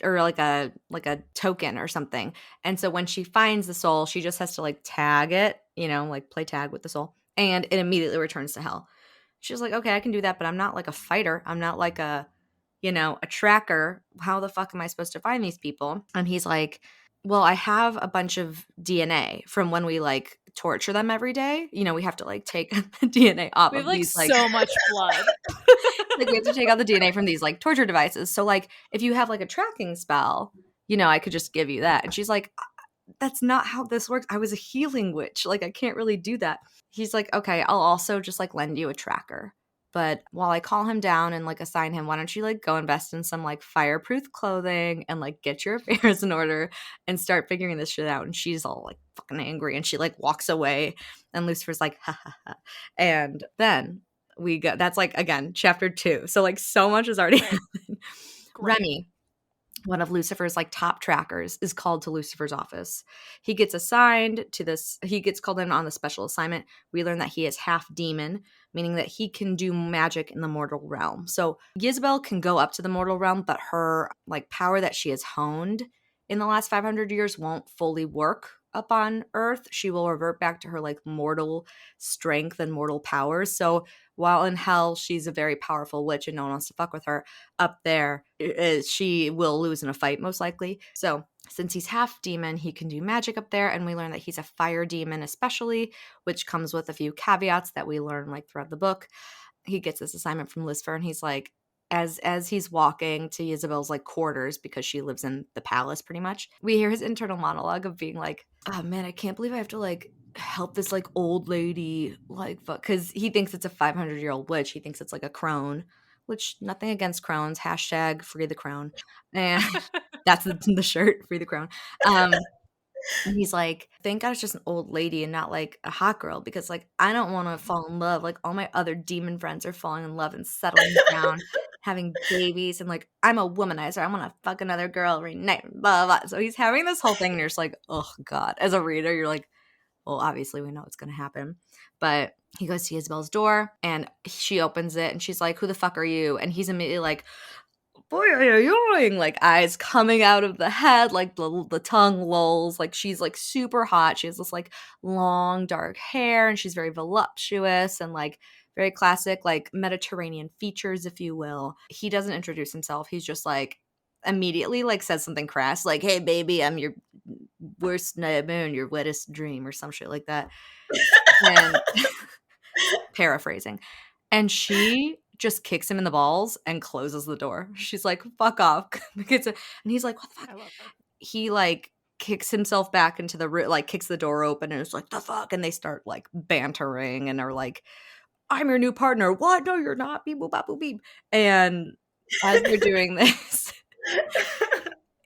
or like a token or something. And so when she finds the soul, she just has to like tag it, like play tag with the soul, and it immediately returns to hell. She's like, okay, I can do that, but I'm not like a fighter. I'm not like a tracker. How the fuck am I supposed to find these people? And he's like, well, I have a bunch of DNA from when we like torture them every day. We have to like take the DNA off we have of these like so much blood. like we have to take out the DNA from these like torture devices. So like if you have like a tracking spell, I could just give you that. And she's like, that's not how this works. I was a healing witch. Like I can't really do that. He's like, okay, I'll also just like lend you a tracker. But while I call him down and like assign him, why don't you like go invest in some like fireproof clothing and like get your affairs in order and start figuring this shit out. And she's all like fucking angry, and she like walks away, and Lucifer's like, ha ha ha. And then we go, that's like, again, chapter 2. So like so much has already happened. Remy, one of Lucifer's like top trackers, is called to Lucifer's office. He gets assigned to this. He gets called in on the special assignment. We learn that he is half demon, meaning that he can do magic in the mortal realm. So Isabel can go up to the mortal realm, but her like power that she has honed in the last 500 years won't fully work up on Earth. She will revert back to her like mortal strength and mortal powers. So while in hell she's a very powerful witch and no one wants to fuck with her, up there she will lose in a fight most likely. So since he's half demon, he can do magic up there, and we learn that he's a fire demon especially, which comes with a few caveats that we learn like throughout the book. He gets this assignment from Lucifer, and he's like, as he's walking to Isabel's like quarters, because she lives in the palace pretty much, we hear his internal monologue of being like, oh man, I can't believe I have to like help this like old lady, like, because he thinks it's a 500-year-old witch. He thinks it's like a crone, which nothing against crones, hashtag free the crone. And that's the shirt, free the crone. And he's like, thank God it's just an old lady and not like a hot girl, because like I don't want to fall in love. Like all my other demon friends are falling in love and settling down, having babies, and like I'm a womanizer. I want to fuck another girl every night. Blah, blah, blah. So he's having this whole thing, and you're just like, oh God. As a reader, you're like, well, obviously we know what's going to happen. But he goes to Isabel's door, and she opens it, and she's like, who the fuck are you? And he's immediately like, boing, like eyes coming out of the head, like the tongue lolls, like she's like super hot. She has this like long dark hair, and she's very voluptuous and like very classic like Mediterranean features, if you will. He doesn't introduce himself. He's just like immediately like says something crass, like, hey baby, I'm your worst nightmare and your wettest dream, or some shit like that. And paraphrasing. And she just kicks him in the balls and closes the door. She's like, fuck off. And he's like, what the fuck? I love her. He like kicks himself back into the room, like kicks the door open, and it's like, the fuck? And they start like bantering and are like, I'm your new partner. What? No, you're not. Beep, boop, bop, boop, beep. And as they're doing this,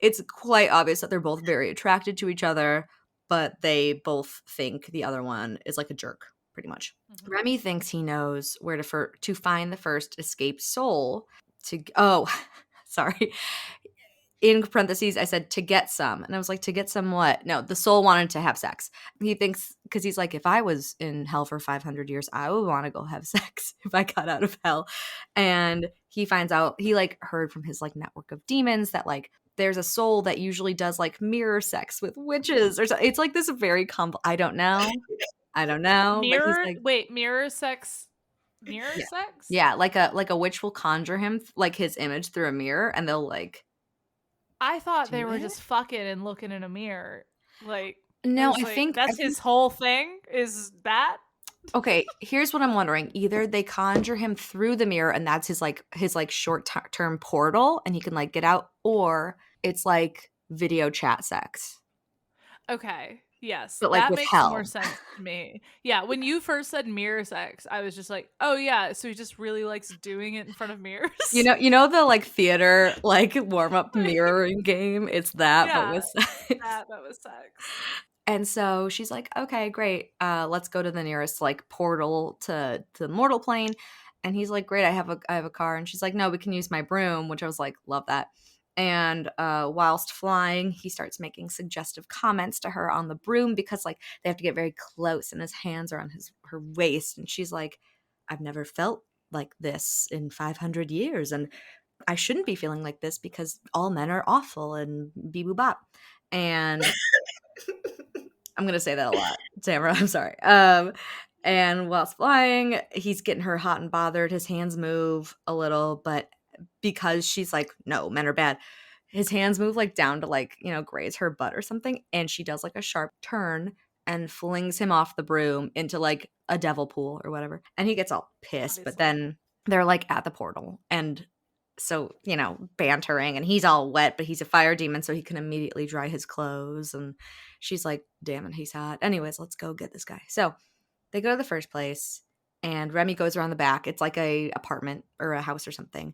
it's quite obvious that they're both very attracted to each other. but they both think the other one is like a jerk, pretty much. Mhm. Remy thinks he knows where to find the first escaped soul sorry. In parentheses, I said to get some. And I was like, to get some what? No, the soul wanted to have sex. He thinks, because he's like, if I was in hell for 500 years, I would want to go have sex if I got out of hell. And he finds out, he like heard from his like network of demons that like there's a soul that usually does like mirror sex with witches or something. It's like this very I don't know. But he's like, Mirror sex. Mirror yeah. sex? Yeah, like a witch will conjure him like his image through a mirror, and they'll like. I thought they Do were it? just fucking and looking in a mirror. Like, No, I like, think that's his whole thing. Is that? Okay, here's what I'm wondering. Either they conjure him through the mirror and that's his short-term portal and he can like get out, or it's like video chat sex. Okay. Yes, But like that with makes hell. more sense to me. Yeah, when you first said mirror sex, I was just like, oh yeah, so he just really likes doing it in front of mirrors. You know the like theater like warm-up mirroring game? It's that, yeah, but with sex. that was sex. And so she's like, okay, great. Let's go to the nearest like portal to the mortal plane. And he's like, great, I have a car. And she's like, no, we can use my broom, which I was like, love that. And whilst flying, he starts making suggestive comments to her on the broom because like they have to get very close and his hands are on her waist. And she's like, I've never felt like this in 500 years. And I shouldn't be feeling like this because all men are awful and bee boo bop. And I'm going to say that a lot, Tamara. I'm sorry. And whilst flying, he's getting her hot and bothered. His hands move a little, but because she's like, no, men are bad, his hands move like down to like, graze her butt or something. And she does like a sharp turn and flings him off the broom into like a devil pool or whatever. And he gets all pissed, Obviously. but then they're like at the portal. And so, bantering, and he's all wet, but he's a fire demon, so he can immediately dry his clothes. And she's like, damn it, he's hot. Anyways, let's go get this guy. So they go to the first place, and Remy goes around the back. It's like a apartment or a house or something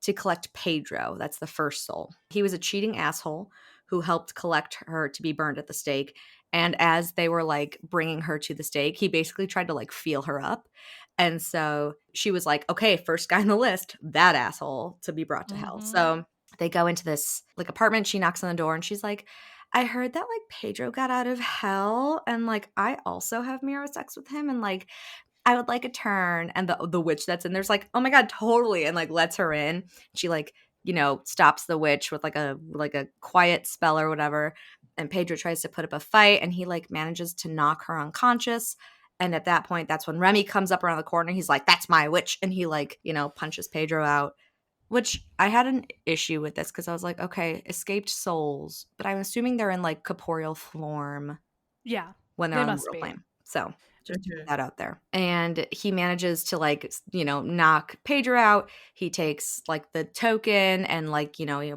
to collect Pedro. That's the first soul. He was a cheating asshole who helped collect her to be burned at the stake. And as they were like bringing her to the stake, he basically tried to like feel her up. And so she was like, okay, first guy on the list, that asshole, to be brought to hell. So they go into this like apartment. She knocks on the door and she's like, I heard that like Pedro got out of hell and like I also have mirror sex with him and like I would like a turn. And the witch that's in there's like, oh my God, totally. And like lets her in. She like, stops the witch with like a quiet spell or whatever. And Pedro tries to put up a fight and he like manages to knock her unconscious. And at that point, that's when Remy comes up around the corner. He's like, that's my witch. And he like, punches Pedro out, which I had an issue with this because I was like, okay, escaped souls. But I'm assuming they're in like corporeal form. Yeah. When they're They on the must real be. plane. So just put that out there. And he manages to like, knock Pedro out. He takes like the token and like,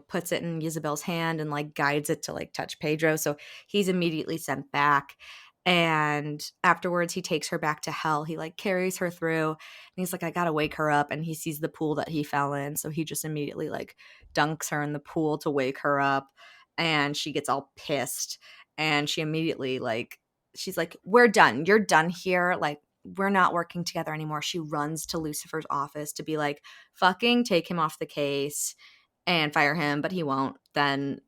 puts it in Isabel's hand and like guides it to like touch Pedro. So he's immediately sent back. And afterwards, he takes her back to hell. He like carries her through and he's like, I got to wake her up. And he sees the pool that he fell in. So he just immediately like dunks her in the pool to wake her up. And she gets all pissed. And she immediately like, she's like, we're done. You're done here. Like, we're not working together anymore. She runs to Lucifer's office to be like, fucking take him off the case and fire him. But he won't. Then,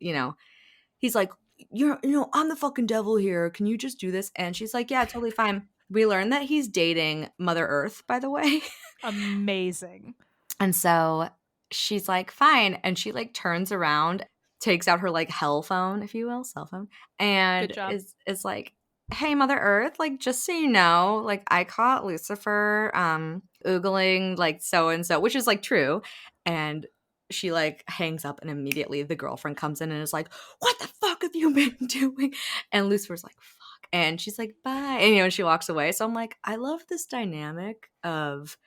he's like, I'm the fucking devil here. Can you just do this? And she's like, yeah, totally fine. We learned that he's dating Mother Earth, by the way. Amazing. And so she's like, fine. And she like turns around, takes out her like hell phone, if you will, cell phone, and is like, hey, Mother Earth, like, just so you know, like, I caught Lucifer oogling like so-and-so, which is like true. And she like hangs up and immediately the girlfriend comes in and is like, what the fuck have you been doing? And Lucifer's like, fuck. And she's like, bye. And, she walks away. So I'm like, I love this dynamic of,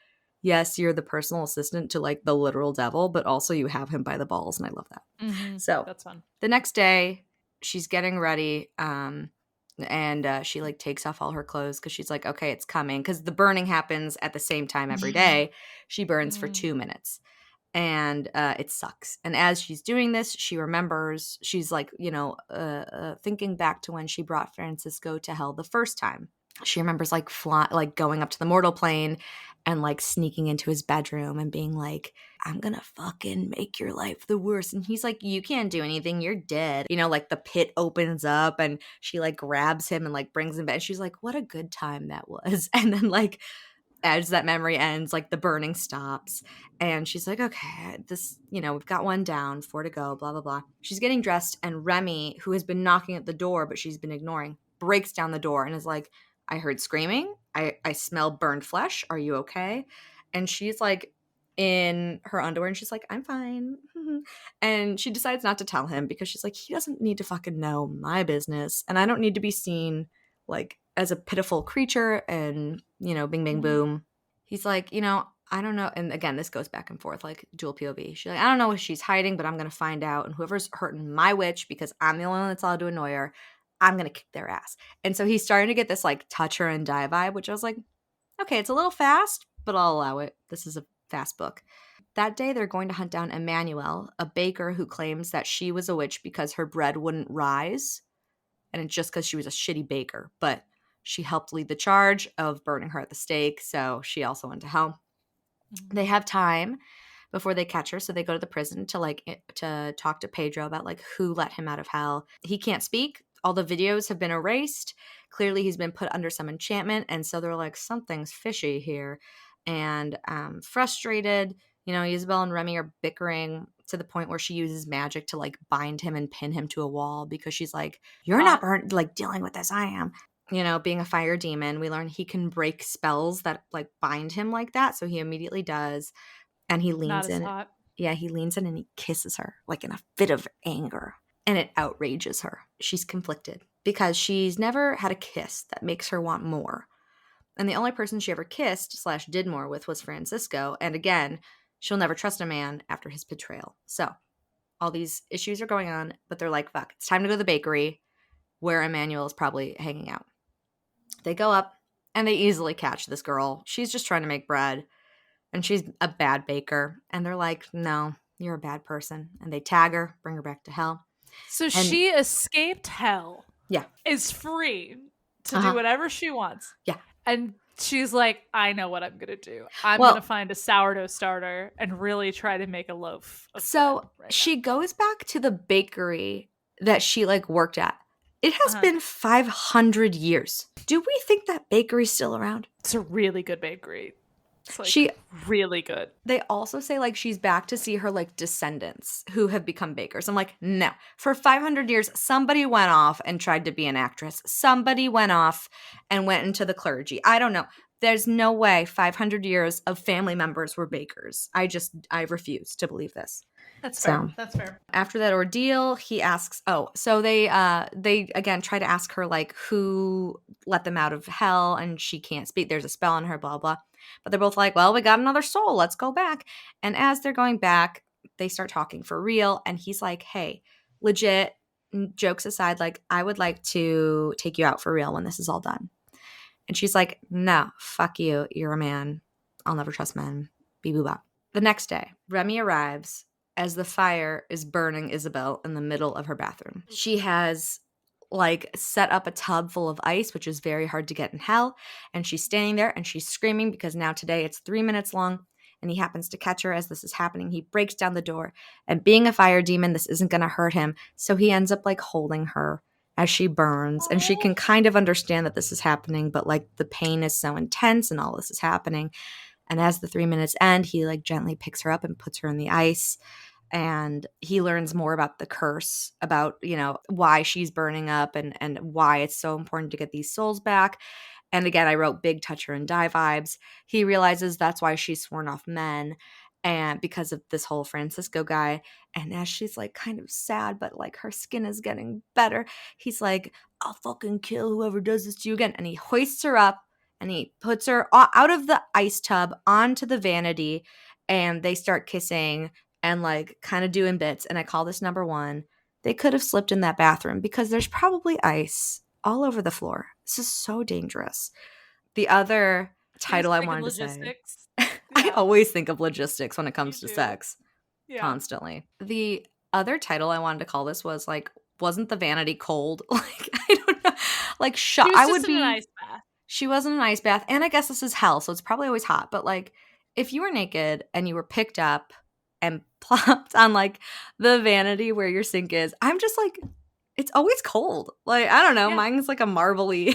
yes, you're the personal assistant to like the literal devil, but also you have him by the balls. And I love that. Mm-hmm. So that's fun. The next day she's getting ready. And she like takes off all her clothes because she's like, okay, it's coming. Because the burning happens at the same time every day. She burns for 2 minutes. and it sucks. And as she's doing this, she remembers, she's like, thinking back to when she brought Francisco to hell the first time. She remembers like going up to the mortal plane and like sneaking into his bedroom and being like, I'm gonna fucking make your life the worst. And he's like, you can't do anything, you're dead. Like the pit opens up and she like grabs him and like brings him back. She's like, what a good time that was. And then like as that memory ends, like the burning stops and she's like, okay, this, we've got one down, 4 to go, blah, blah, blah. She's getting dressed and Remy, who has been knocking at the door, but she's been ignoring, breaks down the door and is like, I heard screaming. I smell burned flesh. Are you okay? And she's like in her underwear and she's like, I'm fine. And she decides not to tell him because she's like, he doesn't need to fucking know my business. And I don't need to be seen like as a pitiful creature and, bing, bang, boom. He's like, I don't know. And again, this goes back and forth, like dual POV. She's like, I don't know what she's hiding, but I'm going to find out. And whoever's hurting my witch, because I'm the only one that's allowed to annoy her, I'm going to kick their ass. And so he's starting to get this like touch her and die vibe, which I was like, okay, it's a little fast, but I'll allow it. This is a fast book. That day, they're going to hunt down Emmanuel, a baker who claims that she was a witch because her bread wouldn't rise. And it's just because she was a shitty baker. But she helped lead the charge of burning her at the stake, so she also went to hell. Mm-hmm. They have time before they catch her, so they go to the prison to talk to Pedro about like who let him out of hell. He can't speak. All the videos have been erased. Clearly, he's been put under some enchantment, and so they're like, something's fishy here. And frustrated, Isabel and Remy are bickering to the point where she uses magic to like bind him and pin him to a wall because she's like, you're not like dealing with this, I am. Being a fire demon, we learn he can break spells that like bind him like that. So he immediately does. And he leans in. Hot. Yeah, he leans in and he kisses her like in a fit of anger. And it outrages her. She's conflicted because she's never had a kiss that makes her want more. And the only person she ever kissed / did more with was Francisco. And again, she'll never trust a man after his betrayal. So all these issues are going on, but they're like, fuck, it's time to go to the bakery where Emmanuel is probably hanging out. They go up and they easily catch this girl. She's just trying to make bread and she's a bad baker. And they're like, no, you're a bad person. And they tag her, bring her back to hell. So she escaped hell. Yeah. Is free to do whatever she wants. Yeah. And she's like, I know what I'm going to do. I'm going to find a sourdough starter and really try to make a loaf of bread right she goes back to the bakery that she like worked at. It has been 500 years. Do we think that bakery's still around? It's a really good bakery. It's like really good. They also say like she's back to see her like descendants who have become bakers. I'm like, no. For 500 years, somebody went off and tried to be an actress. Somebody went off and went into the clergy. I don't know. There's no way 500 years of family members were bakers. I refuse to believe this. That's fair. That's fair. After that ordeal, he asks, so they again try to ask her like who let them out of hell and she can't speak. There's a spell on her, blah, blah. But they're both like, well, we got another soul. Let's go back. And as they're going back, they start talking for real. And he's like, hey, legit, jokes aside, like I would like to take you out for real when this is all done. And she's like, no, fuck you. You're a man. I'll never trust men. Bee-boo-bop. The next day, Remy arrives as the fire is burning Isabel in the middle of her bathroom. She has like set up a tub full of ice, which is very hard to get in hell. And she's standing there and she's screaming because now today it's 3 minutes long. And he happens to catch her as this is happening. He breaks down the door. And being a fire demon, this isn't going to hurt him. So he ends up like holding her as she burns. And she can kind of understand that this is happening, but like the pain is so intense and all this is happening. And as the 3 minutes end, he like gently picks her up and puts her in the ice. And he learns more about the curse, about, why she's burning up and why it's so important to get these souls back. And again, I wrote big touch her and die vibes. He realizes that's why she's sworn off men and because of this whole Francisco guy. And as she's like kind of sad, but like her skin is getting better, he's like, I'll fucking kill whoever does this to you again. And he hoists her up and he puts her out of the ice tub onto the vanity and they start kissing and like kind of doing bits. And I call this number 1. They could have slipped in that bathroom because there's probably ice all over the floor. This is so dangerous. The other title I wanted to say. Yeah. I always think of logistics when it comes to sex. Yeah. constantly. The other title I wanted to call this was like, wasn't the vanity cold? Like, I don't know. Like, She was I just would in an be. ice bath. She was in an ice bath, and I guess this is hell, so it's probably always hot. But like, if you were naked and you were picked up and plopped on like the vanity where your sink is, I'm just like, it's always cold. Like, I don't know, Yeah. mine's like a marbly.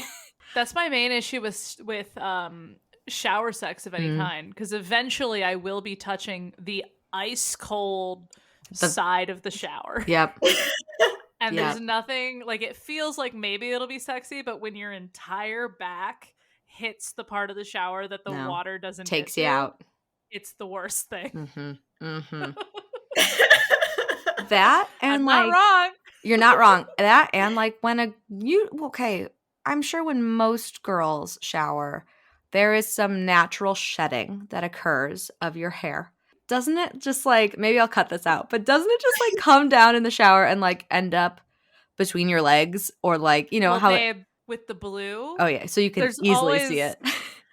That's my main issue with shower sex of any kind, because eventually I will be touching the ice cold side of the shower. Yep. And Yep. there's nothing, like, it feels like maybe it'll be sexy, but when your entire back hits the part of the shower that the No. water doesn't Takes get you to, out. it's the worst thing. That and I'm like, not wrong. you're not wrong. That and like when I'm sure when most girls shower, there is some natural shedding that occurs of your hair. Doesn't it just like, maybe I'll cut this out, but doesn't it just like come down in the shower and like end up between your legs, or like, you know, Well, how babe, with the blue, oh yeah, so you can there's easily always see it.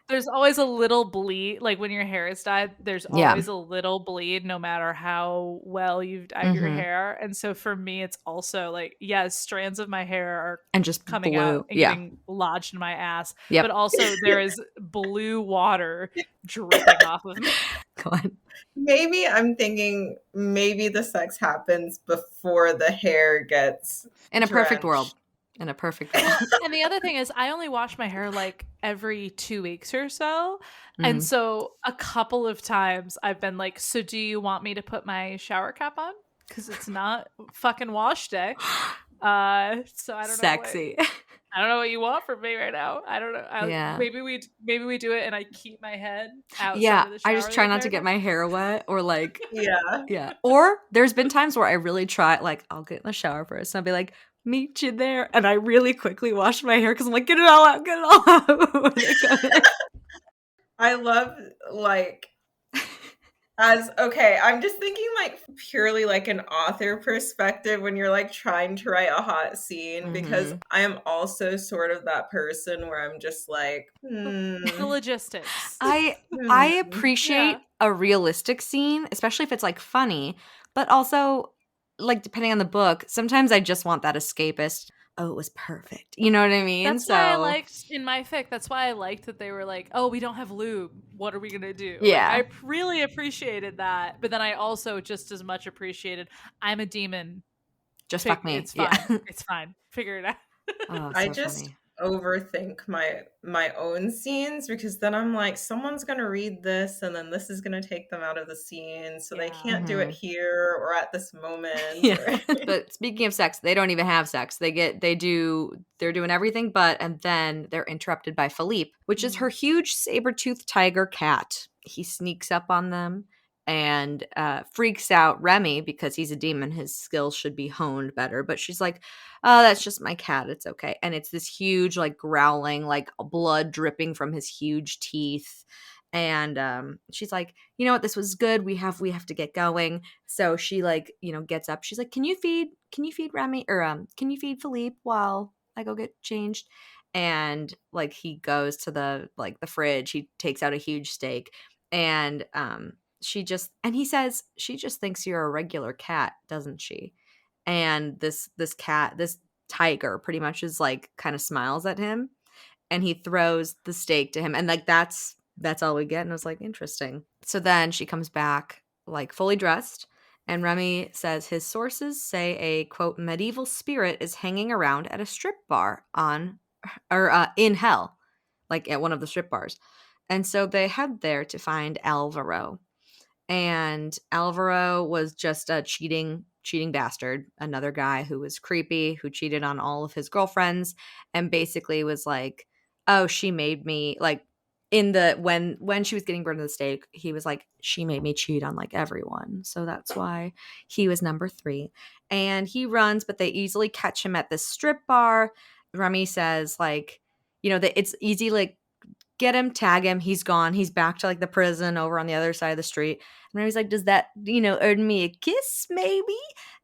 there's always a little bleed. Like when your hair is dyed, there's Yeah. always a little bleed, no matter how well you've dyed your Mhm. hair. And so for me, it's also like, yes, strands of my hair are And just coming blue. out and Yeah. getting lodged in my ass. Yep. But also there is blue water dripping off of me. Go on. Maybe I'm thinking maybe the sex happens before the hair gets In a perfect drenched. world. In a perfect world. And the other thing is, I only wash my hair like every 2 weeks or so. And Mhm. so a couple of times I've been like, so do you want me to put my shower cap on? Because it's not fucking wash day. So I don't Sexy. know. I don't know what you want from me right now. I don't know. Yeah. Maybe we do it and I keep my head outside Yeah, of the shower. I just try the not to entire get my hair wet, or like, Yeah. yeah. Or there's been times where I really try, like, I'll get in the shower first and I'll be like, meet you there. And I really quickly wash my hair because I'm like, get it all out, get it all out. When they come in. I love like I'm just thinking like purely like an author perspective when you're like trying to write a hot scene, because I am also sort of that person where I'm just like, The logistics. I Hmm. appreciate Yeah. a realistic scene, especially if it's like funny, but also like depending on the book, sometimes I just want that escapist. Oh, it was perfect. You know what I mean? That's why I liked in my fic. That's why I liked that they were like, "Oh, we don't have lube. What are we gonna do?" Yeah. Like, I really appreciated that, but then I also just as much appreciated, I'm a demon. Just fuck me. It's fine. Yeah. It's fine. Figure it out. Oh, I so just funny. overthink my own scenes, because then I'm like, someone's gonna read this and then this is gonna take them out of the scene, so they Yeah. can't do it here or at this moment. Yeah. or- But speaking of sex, they don't even have sex. They're doing everything but, and then they're interrupted by Philippe, which is her huge saber-toothed tiger cat. He sneaks up on them and freaks out Remy because he's a demon. His skills should be honed better. But she's like, oh, that's just my cat. It's okay. And it's this huge, like, growling, like, blood dripping from his huge teeth. And she's like, you know what, this was good. We have to get going. So she, like, you know, gets up. She's like, can you feed Remy, or can you feed Philippe while I go get changed? And like he goes to the fridge. He takes out a huge steak, and he says she just thinks you're a regular cat, doesn't she? And this tiger pretty much is like kind of smiles at him, and he throws the steak to him, and like that's all we get. And it was like, interesting. So then she comes back like fully dressed, and Remy says his sources say a quote medieval spirit is hanging around at a strip bar in hell, like at one of the strip bars. And so they head there to find Alvaro. And Alvaro was just a cheating bastard, another guy who was creepy, who cheated on all of his girlfriends, and basically was like, oh, she made me, like, when she was getting burned at the stake, he was like, she made me cheat on like everyone, so that's why he was number 3. And he runs, but they easily catch him at this strip bar. Remy says, like, you know, that it's easy, like, get him, tag him, he's gone, he's back to like the prison over on the other side of the street. And Remy's like, does that, you know, earn me a kiss maybe?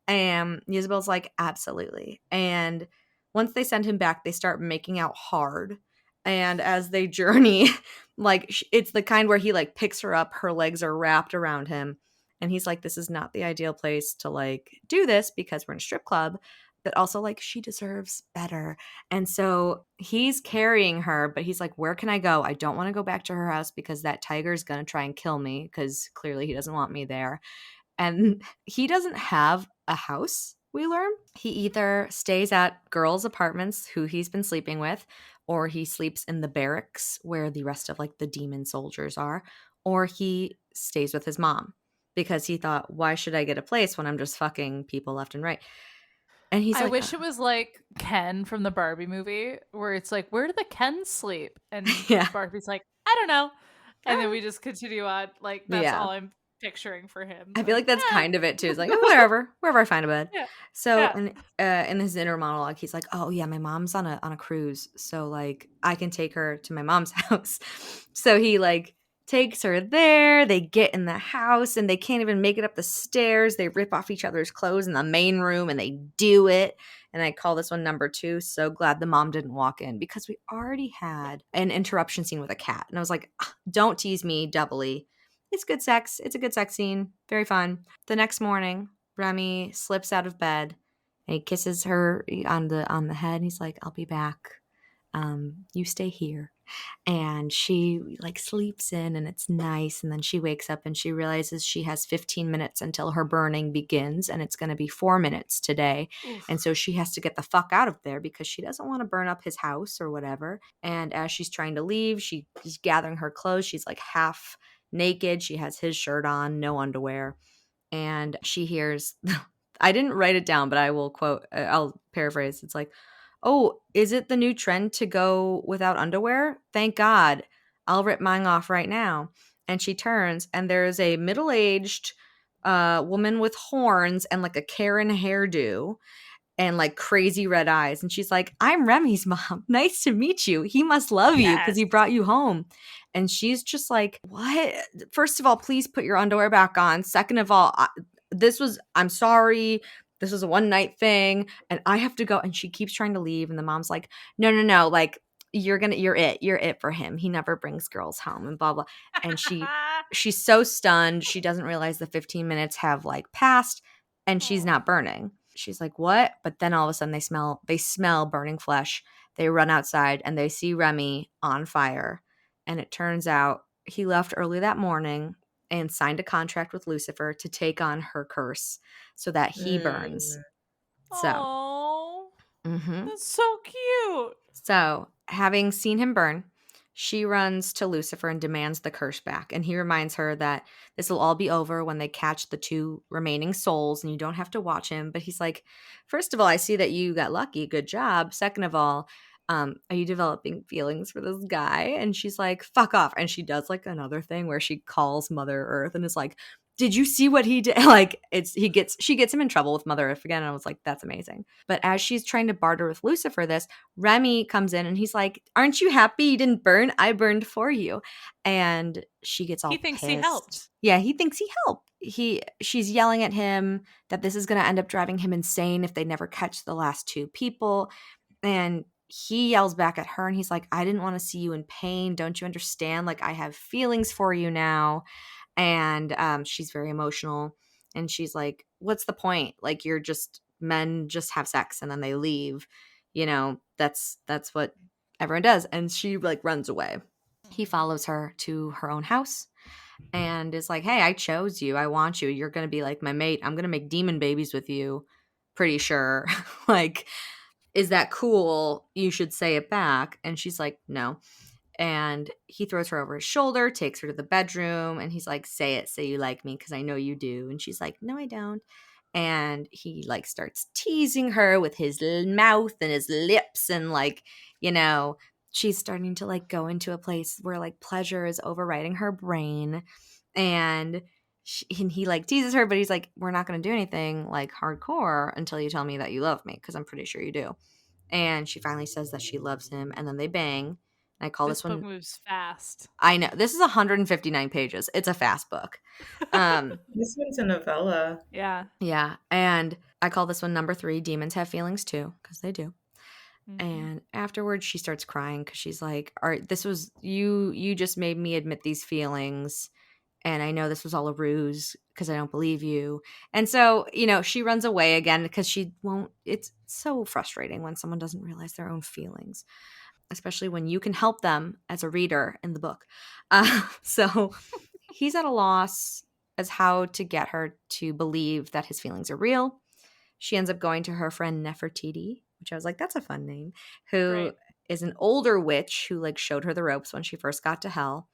And Isabel's like, absolutely. And once they send him back, they start making out hard. And as they journey, like, it's the kind where he like picks her up, her legs are wrapped around him, And he's like, this is not the ideal place to like do this because we're in a strip club, but also like she deserves better. And so he's carrying her, but he's like, where can I go? I don't want to go back to her house because that tiger's going to try and kill me because clearly he doesn't want me there. And he doesn't have a house, we learn. He either stays at girls' apartments who he's been sleeping with, or he sleeps in the barracks where the rest of like the demon soldiers are, or he stays with his mom because he thought, why should I get a place when I'm just fucking people left and right? And he's I like, wish it was like Ken from the Barbie movie, where it's like, where do the Kens sleep? And Yeah. Barbie's like, I don't know. And then we just continue on. Like, that's Yeah. all I'm picturing for him. I feel like that's "Eh." kind of it too. It's like, oh, wherever I find a bed. Yeah. So Yeah. in his inner monologue, he's like, oh yeah, my mom's on a cruise, so like I can take her to my mom's house. So he like takes her there. They get in the house and they can't even make it up the stairs. They rip off each other's clothes in the main room and they do it. And I call this one number 2. So glad the mom didn't walk in because we already had an interruption scene with a cat. And I was like, don't tease me doubly. It's good sex. It's a good sex scene. Very fun. The next morning, Remy slips out of bed and he kisses her on the head. And he's like, I'll be back. You stay here. And she like sleeps in and it's nice. And then she wakes up and she realizes she has 15 minutes until her burning begins. And it's going to be 4 minutes today. Oof. And so she has to get the fuck out of there because she doesn't want to burn up his house or whatever. And as she's trying to leave, she's gathering her clothes. She's like half naked. She has his shirt on, no underwear. And she hears, I didn't write it down, but I will quote, I'll paraphrase. It's like, oh, is it the new trend to go without underwear? Thank God. I'll rip mine off right now. And she turns and there's a middle-aged woman with horns and like a Karen hairdo and like crazy red eyes. And she's like, I'm Remy's mom. Nice to meet you. He must love you because he brought you home. And she's just like, what? First of all, please put your underwear back on. Second of all, I'm sorry. This was a one night thing and I have to go. And she keeps trying to leave. And the mom's like, no. Like, you're it for him. He never brings girls home and blah, blah. And she's so stunned. She doesn't realize the 15 minutes have like passed and she's not burning. She's like, what? But then all of a sudden they smell burning flesh. They run outside and they see Remy on fire. And it turns out he left early that morning and signed a contract with Lucifer to take on her curse so that he burns. So, That's so cute. So having seen him burn, she runs to Lucifer and demands the curse back. And he reminds her that this will all be over when they catch the 2 remaining souls and you don't have to watch him. But he's like, first of all, I see that you got lucky. Good job. Second of all, are you developing feelings for this guy? And she's like, fuck off. And she does like another thing where she calls Mother Earth and is like, did you see what he did? Like she gets him in trouble with Mother Earth again. And I was like, that's amazing. But as she's trying to barter with Lucifer this, Remy comes in and he's like, aren't you happy you didn't burn? I burned for you. And she gets all He thinks pissed. he helped. Yeah, he thinks he helped. She's yelling at him that this is going to end up driving him insane if they never catch the last 2 people. And he yells back at her and he's like, I didn't want to see you in pain. Don't you understand? Like, I have feelings for you now. And she's very emotional. And she's like, what's the point? Like, men just have sex and then they leave. You know, that's what everyone does. And she like runs away. He follows her to her own house and is like, hey, I chose you. I want you. You're going to be like my mate. I'm going to make demon babies with you. Pretty sure. Like, is that cool? You should say it back. And she's like, no. And he throws her over his shoulder, takes her to the bedroom, and he's like, say you like me because I know you do. And she's like, no, I don't. And he like starts teasing her with his mouth and his lips and like, you know, she's starting to like go into a place where like pleasure is overriding her brain. And he like teases her, but he's like, we're not going to do anything like hardcore until you tell me that you love me because I'm pretty sure you do. And she finally says that she loves him and then they bang. I call this one. Book moves fast. I know. This is 159 pages. It's a fast book. This one's a novella. Yeah. Yeah. And I call this one number 3. Demons have feelings too, because they do. Mm-hmm. And afterwards she starts crying because she's like, all right, this was you just made me admit these feelings and I know this was all a ruse because I don't believe you. And so, you know, she runs away again because she won't. It's so frustrating when someone doesn't realize their own feelings, especially when you can help them as a reader in the book. So he's at a loss as how to get her to believe that his feelings are real. She ends up going to her friend Nefertiti, which I was like, that's a fun name, who Great. is an older witch who like showed her the ropes when she first got to hell.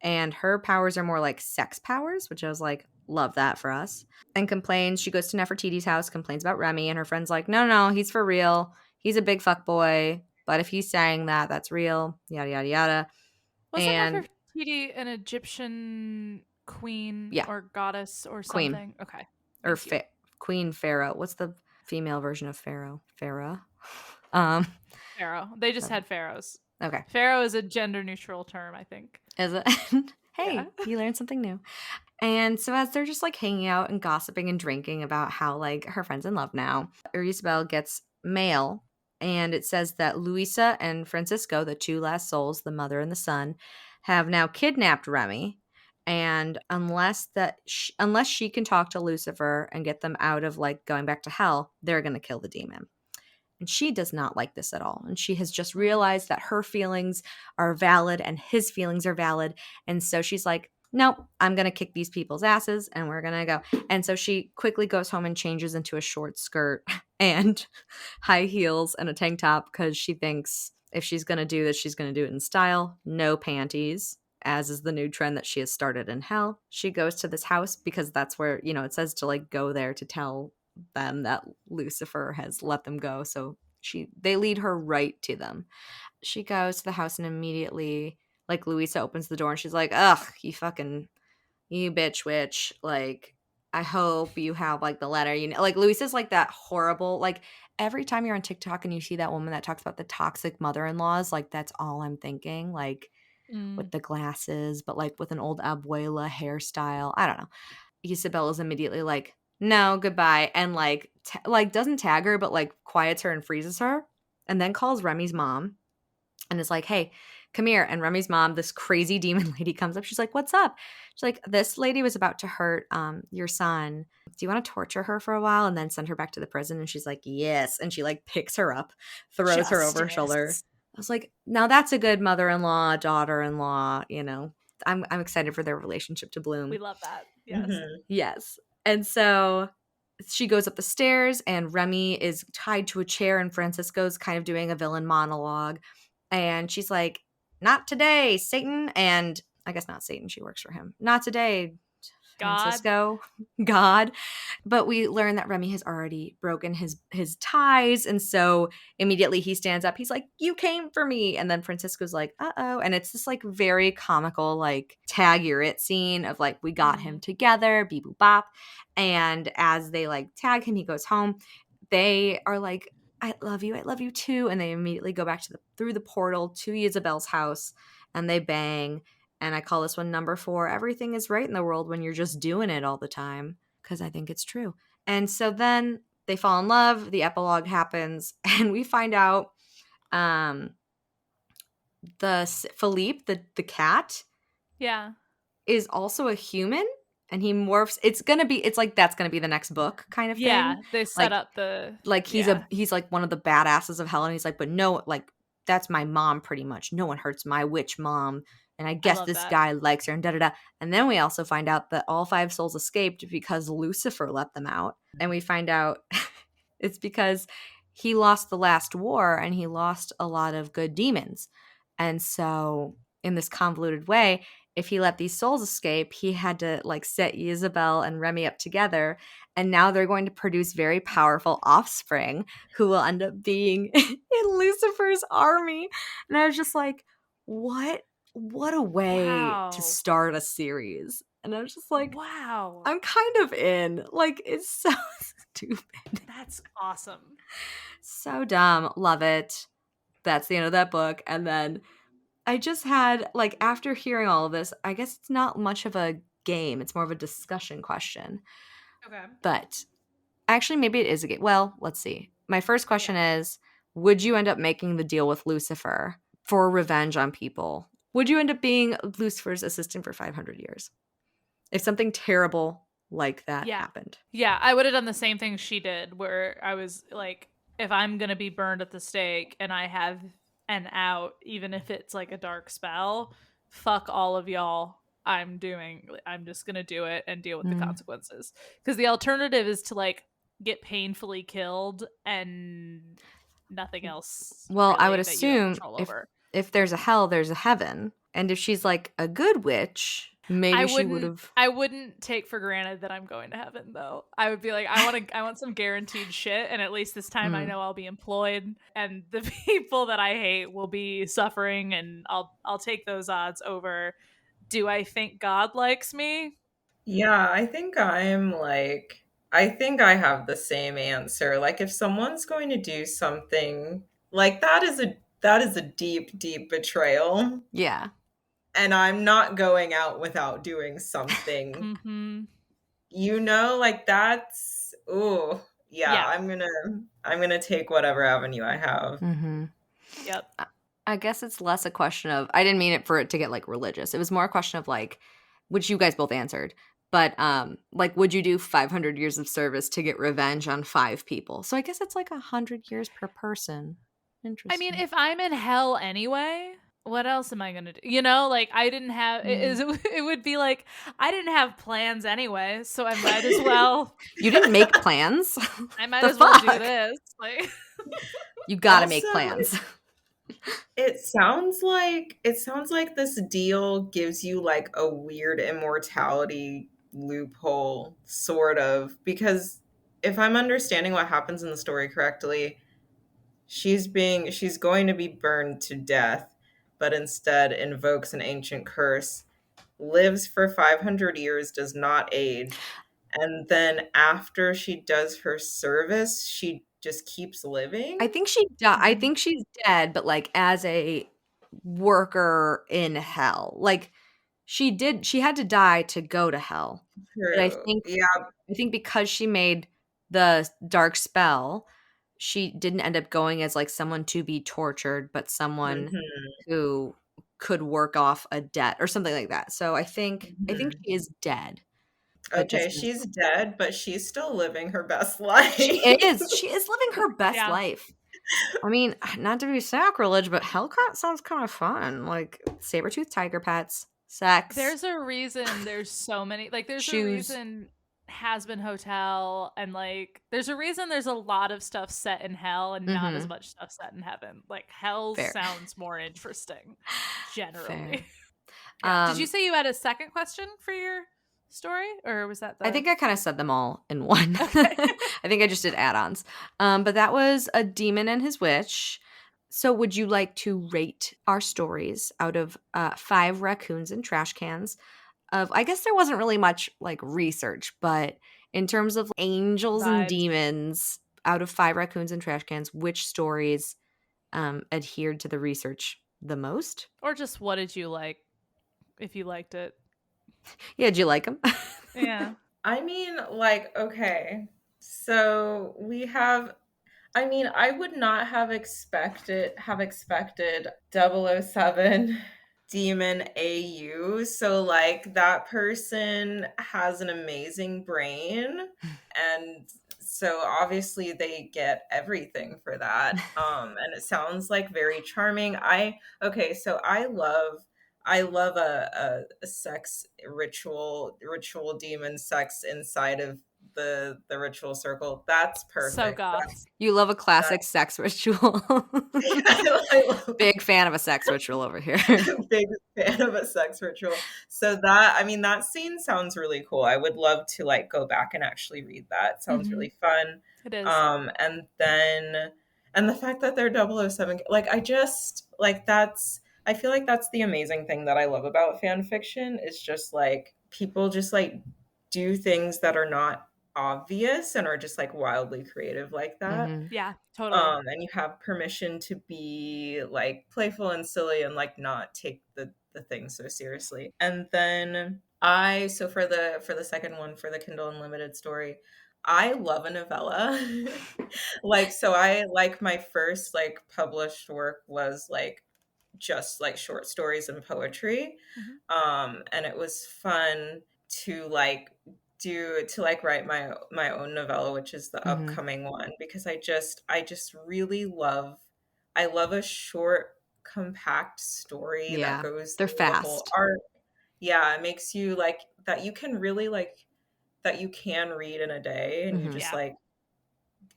And her powers are more like sex powers, which I was like, love that for us. And complains. She goes to Nefertiti's house, complains about Remy, and her friend's like, no, he's for real. He's a big fuck boy. But if he's saying that, that's real. Yada, yada, yada. Wasn't And Nefertiti an Egyptian queen yeah, or goddess or queen. something? Okay. Or Thank you. Queen Pharaoh. What's the female version of Pharaoh? Pharaoh? Pharaoh. They just had pharaohs. Okay. Pharaoh is a gender neutral term, I think. Is it? Hey, Yeah. you learned something new. And so as they're just like hanging out and gossiping and drinking about how like her friend's in love now, Isabel gets mail, and it says that Luisa and Francisco, the two last souls, the mother and the son, have now kidnapped Remy. And unless she can talk to Lucifer and get them out of like going back to hell, they're going to kill the demon. And she does not like this at all. And she has just realized that her feelings are valid and his feelings are valid. And so she's like, nope, I'm going to kick these people's asses and we're going to go. And so she quickly goes home and changes into a short skirt and high heels and a tank top because she thinks if she's going to do this, she's going to do it in style. No panties, as is the new trend that she has started in hell. She goes to this house because that's where, you know, it says to like go there to tell them that Lucifer has let them go. So they lead her right to them. She goes to the house and immediately like Luisa opens the door and she's like, ugh, you bitch witch. Like, I hope you have like the letter, you know, like Luisa's like that horrible, like every time you're on TikTok and you see that woman that talks about the toxic mother-in-laws, like that's all I'm thinking, like with the glasses, but like with an old abuela hairstyle. I don't know. Isabel is immediately like, no, goodbye, and like doesn't tag her, but like quiets her and freezes her, and then calls Remy's mom and is like, hey, come here. And Remy's mom, this crazy demon lady, comes up. She's like, what's up? She's like, this lady was about to hurt your son. Do you want to torture her for a while and then send her back to the prison? And she's like, yes. And she like picks her up, throws her over her shoulder. I was like, now that's a good mother-in-law, daughter-in-law, you know. I'm excited for their relationship to bloom. We love that. Yes. Mm-hmm. Yes. And so she goes up the stairs and Remy is tied to a chair and Francisco's kind of doing a villain monologue. And she's like, not today, Satan. And I guess not Satan. She works for him. Not today, Francisco. God. But we learn that Remy has already broken his ties. And so immediately he stands up. He's like, you came for me. And then Francisco's like, uh-oh. And it's this like very comical, like tag you're it scene of like, we got him together, beep boop bop. And as they like tag him, he goes home. They are like, I love you too. And they immediately go back to through the portal to Isabel's house and they bang. And I call this one number 4. Everything is right in the world when you're just doing it all the time. Because I think it's true. And so then they fall in love. The epilogue happens. And we find out Philippe, the cat, is also a human. And he morphs. It's like that's gonna be the next book kind of thing. Yeah, they set like, up the like he's like one of the badasses of hell, and he's like, but no, like that's my mom pretty much. No one hurts my witch mom. And I guess this guy likes her and da-da-da. And then we also find out that all 5 souls escaped because Lucifer let them out. And we find out it's because he lost the last war and he lost a lot of good demons. And so in this convoluted way, if he let these souls escape, he had to like set Isabel and Remy up together. And now they're going to produce very powerful offspring who will end up being in Lucifer's army. And I was just like, what a way to start a series. And I was just like, wow, I'm kind of in. Like, it's so stupid. That's awesome. So dumb. Love it. That's the end of that book. And then I just had, like, after hearing all of this, I guess it's not much of a game. It's more of a discussion question. Okay. But actually, maybe it is a game. Well, let's see. My first question is, would you end up making the deal with Lucifer for revenge on people? Would you end up being Lucifer's assistant for 500 years? if something terrible like that Yeah. happened. Yeah, I would have done the same thing she did, where I was like, if I'm going to be burned at the stake and I have an out, even if it's like a dark spell, fuck all of y'all. I'm just going to do it and deal with the consequences. Because the alternative is to like get painfully killed and nothing else. Well, I really would that you have assume control over. if there's a hell, there's a heaven. And if she's like a good witch, maybe she would have. I wouldn't take for granted that I'm going to heaven, though. I would be like, I want some guaranteed shit, and at least this time I know I'll be employed, and the people that I hate will be suffering, and I'll take those odds over. Do I think God likes me? Yeah, I think I think I have the same answer. Like if someone's going to do something like that is a deep, deep betrayal. Yeah. And I'm not going out without doing something. Mm-hmm. You know, like that's ooh, yeah, I'm gonna take whatever avenue I have. Mm-hmm. Yep. I guess it's less a question of, I didn't mean it for it to get like religious. It was more a question of like, which you guys both answered, but like, would you do 500 years of service to get revenge on 5 people? So I guess it's like 100 years per person. Interesting. I mean, if I'm in hell anyway, what else am I going to do? You know, like I didn't have, it would be like, I didn't have plans anyway, so I might as well. You didn't make plans? I might The as well do fuck? this. Like, You gotta Also, make plans. It sounds like this deal gives you like a weird immortality loophole, sort of, because if I'm understanding what happens in the story correctly, she's going to be burned to death, but instead invokes an ancient curse, lives for 500 years, does not age, and then after she does her service, she just keeps living. I think I think she's dead, but like as a worker in hell. Like she had to die to go to hell. But I True. think Yeah. because she made the dark spell, she didn't end up going as like someone to be tortured, but someone Mhm. who could work off a debt or something like that. So I think Mhm. she is dead. But Okay, just she's dead, but she's still living her best life. she is living her best Yeah. life. I mean, not to be sacrilege, but Hellcat sounds kind of fun. Like saber-toothed tiger pets, sex. there's a reason there's so many, like there's a Shoes. reason Has Been Hotel, and like there's a reason there's a lot of stuff set in hell and not as much stuff set in heaven. Like hell Fair. sounds more interesting generally. Fair. Yeah. Did you say you had a second question for your story, or was that I think I kind of said them all in one. I think I just did add-ons. But that was A Demon and His Witch. So would you like to rate our stories out of 5 raccoons and trash cans? I guess there wasn't really much like research, but in terms of angels and Vibes. demons, out of 5 raccoons and trash cans, which stories adhered to the research the most? Or just what did you like, if you liked it? Yeah, did you like them? Yeah. I mean, like, okay. So we have I mean, I would not have expected 007 Demon AU. So like that person has an amazing brain, and so obviously they get everything for that. And it sounds like very charming. So I love a sex ritual demon sex inside of the ritual circle. That's perfect. So goth. You love a classic sex ritual. I love Big fan of a sex ritual over here. big fan of a sex ritual. So that scene sounds really cool. I would love to like go back and actually read that. It sounds really fun. It is. And the fact that they're 007, like I feel like that's the amazing thing that I love about fan fiction, is just like people just like do things that are not obvious and are just like wildly creative like that. Yeah, totally. And you have permission to be like playful and silly and like not take the thing so seriously. And then so for the second one, for the Kindle Unlimited story, I love a novella. I like my first like published work was like just like short stories and poetry. And it was fun to like write my own novella, which is the Mhm. upcoming one, because I just really love, I love a short, compact story that Yeah. goes They're through the whole fast. arc. Yeah, it makes you like that you can really like that you can read in a day, and you Mhm. just Yeah. like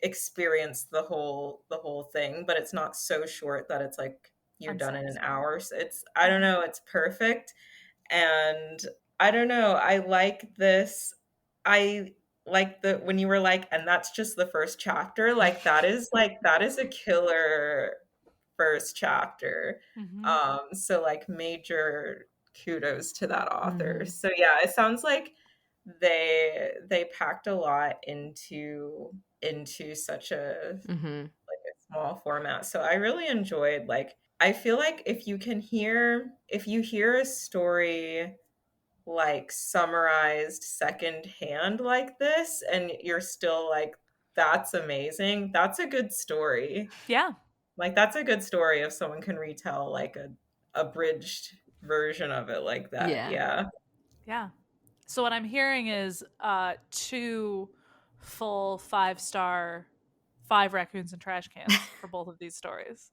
experience the whole thing, but it's not so short that it's like you're done in an Unsatisfying. hour. So it's, I don't know, it's perfect. And I don't know, I like this. I like the when you were like, and that's just the first chapter, like that is a killer first chapter. Mhm. So like major kudos to that author. Mhm. So yeah, it sounds like they packed a lot into such a Mhm. like a small format. So I really enjoyed, like, I feel like if you hear a story like summarized secondhand like this, and you're still like, that's amazing, that's a good story. Yeah. Like that's a good story if someone can retell like a abridged version of it like that. Yeah. Yeah. Yeah. So what I'm hearing is 2 full 5-star 5 raccoons and trash cans for both of these stories.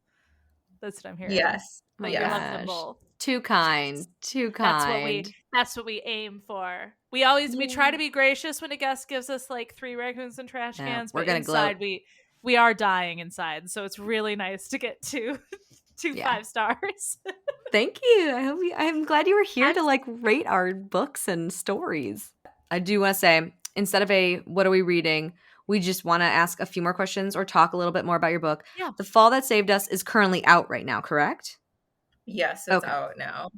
That's what I'm hearing. Yes. My You Yes. love them gosh. both. Too kind. Too That's kind. what we aim for. We try Yeah. to be gracious when a guest gives us like 3 raccoons and trash Yeah, cans, we're but gonna gloat. inside we are dying inside. So it's really nice to get two Yeah. 5 stars. Thank you. I'm glad you were here to I'm- like rate our books and stories. I do want to say, instead of a what are we reading, we just want to ask a few more questions or talk a little bit more about your book. Yeah. The Fall That Saved Us is currently out right now, correct? Yes, it's Okay. out now.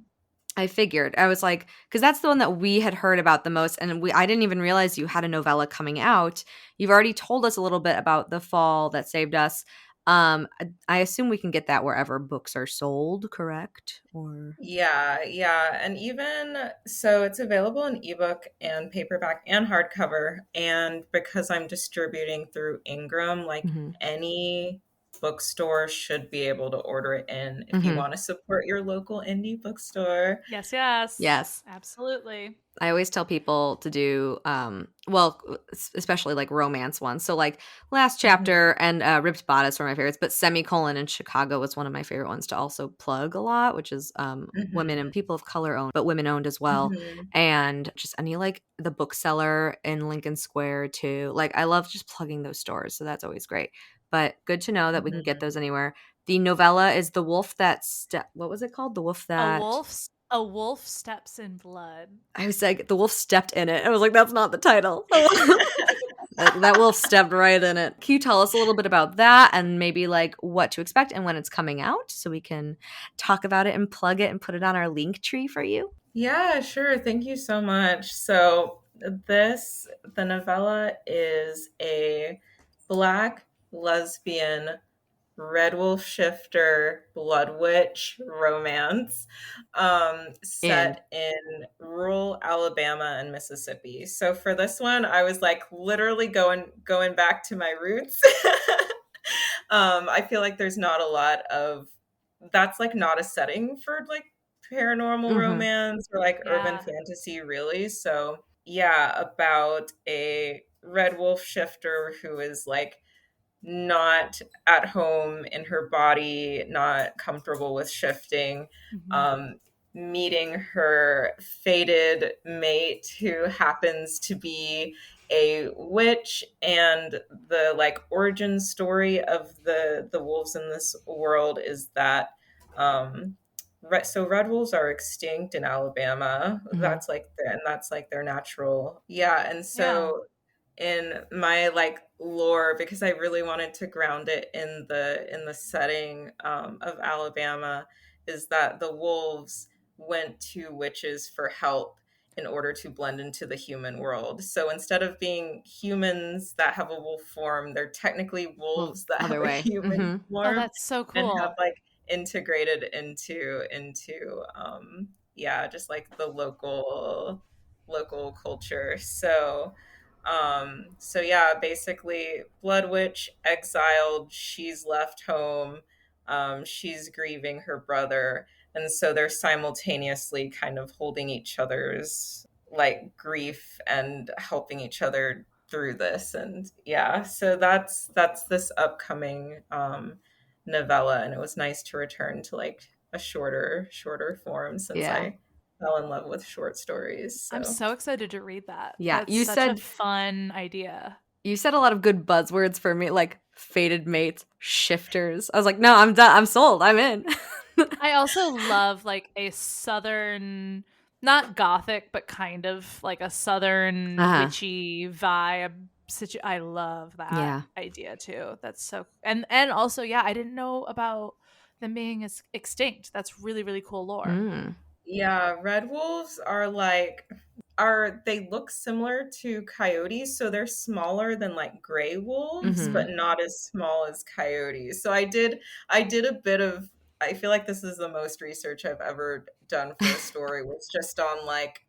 I figured. I was like, because that's the one that we had heard about the most, and I didn't even realize you had a novella coming out. You've already told us a little bit about The Fall That Saved Us. I assume we can get that wherever books are sold, correct? Or Yeah, yeah. And even so, it's available in ebook and paperback and hardcover. And because I'm distributing through Ingram, like Mhm. any bookstore should be able to order it in if you Mhm. want to support your local indie bookstore. Yes, yes. Yes. Absolutely. I always tell people to do, well, especially like romance ones. So like Last Mhm, Chapter and Ripped Bodice were my favorites, but Semicolon in Chicago was one of my favorite ones to also plug a lot, which is women and mhm, people of color owned, but women owned as well. mhm, And just any like the bookseller in Lincoln Square too. Like I love just plugging those stores. So that's always great. But good to know that we can get mhm. those anywhere. The novella is The Wolf That what was it called? The Wolf A That wolf steps in blood. I was like, the wolf stepped in it. I was like, that's not the title. That wolf stepped right in it. Can you tell us a little bit about that and maybe like what to expect and when it's coming out so we can talk about it and plug it and put it on our link tree for you? Yeah, sure. Thank you so much. The novella is a Black lesbian Red Wolf Shifter Blood Witch romance, In. set in rural Alabama and Mississippi. So for this one, I was like literally going back to my roots. I feel like there's not a lot of that's like not a setting for like paranormal Mm-hmm. romance or like urban Yeah. fantasy, really. So yeah, about a red wolf shifter who is like not at home in her body, not comfortable with shifting, Mhm. um, meeting her fated mate who happens to be a witch. And the like origin story of the wolves in this world is that so red wolves are extinct in Alabama. Mm-hmm. That's like their natural, yeah. And Yeah. so in my like lore, because I really wanted to ground it in the setting of Alabama, is that the wolves went to witches for help in order to blend into the human world. So instead of being humans that have a wolf form, they're technically Well, wolves that have other a way. human Mm-hmm. Oh, form that's so and have cool. like integrated into yeah, just like the local culture. So yeah, basically Blood Witch exiled, she's left home, she's grieving her brother, and so they're simultaneously kind of holding each other's like grief and helping each other through this. And yeah, so that's this upcoming novella, and it was nice to return to like a shorter form since Yeah. I fell in love with short stories. So I'm so excited to read that. Yeah, That's you such said- a fun idea. You said a lot of good buzzwords for me, like fated mates, shifters. I was like, no, I'm done. I'm sold. I'm in. I also love like a southern, not gothic, but kind of like a southern witchy vibe. I love that idea too. That's so, and also, yeah, I didn't know about them being extinct. That's really, really cool lore. Yeah, red wolves they look similar to coyotes, so they're smaller than like gray wolves, but not as small as coyotes. So I did a bit of, I feel like this is the most research I've ever done for a story, was just on like,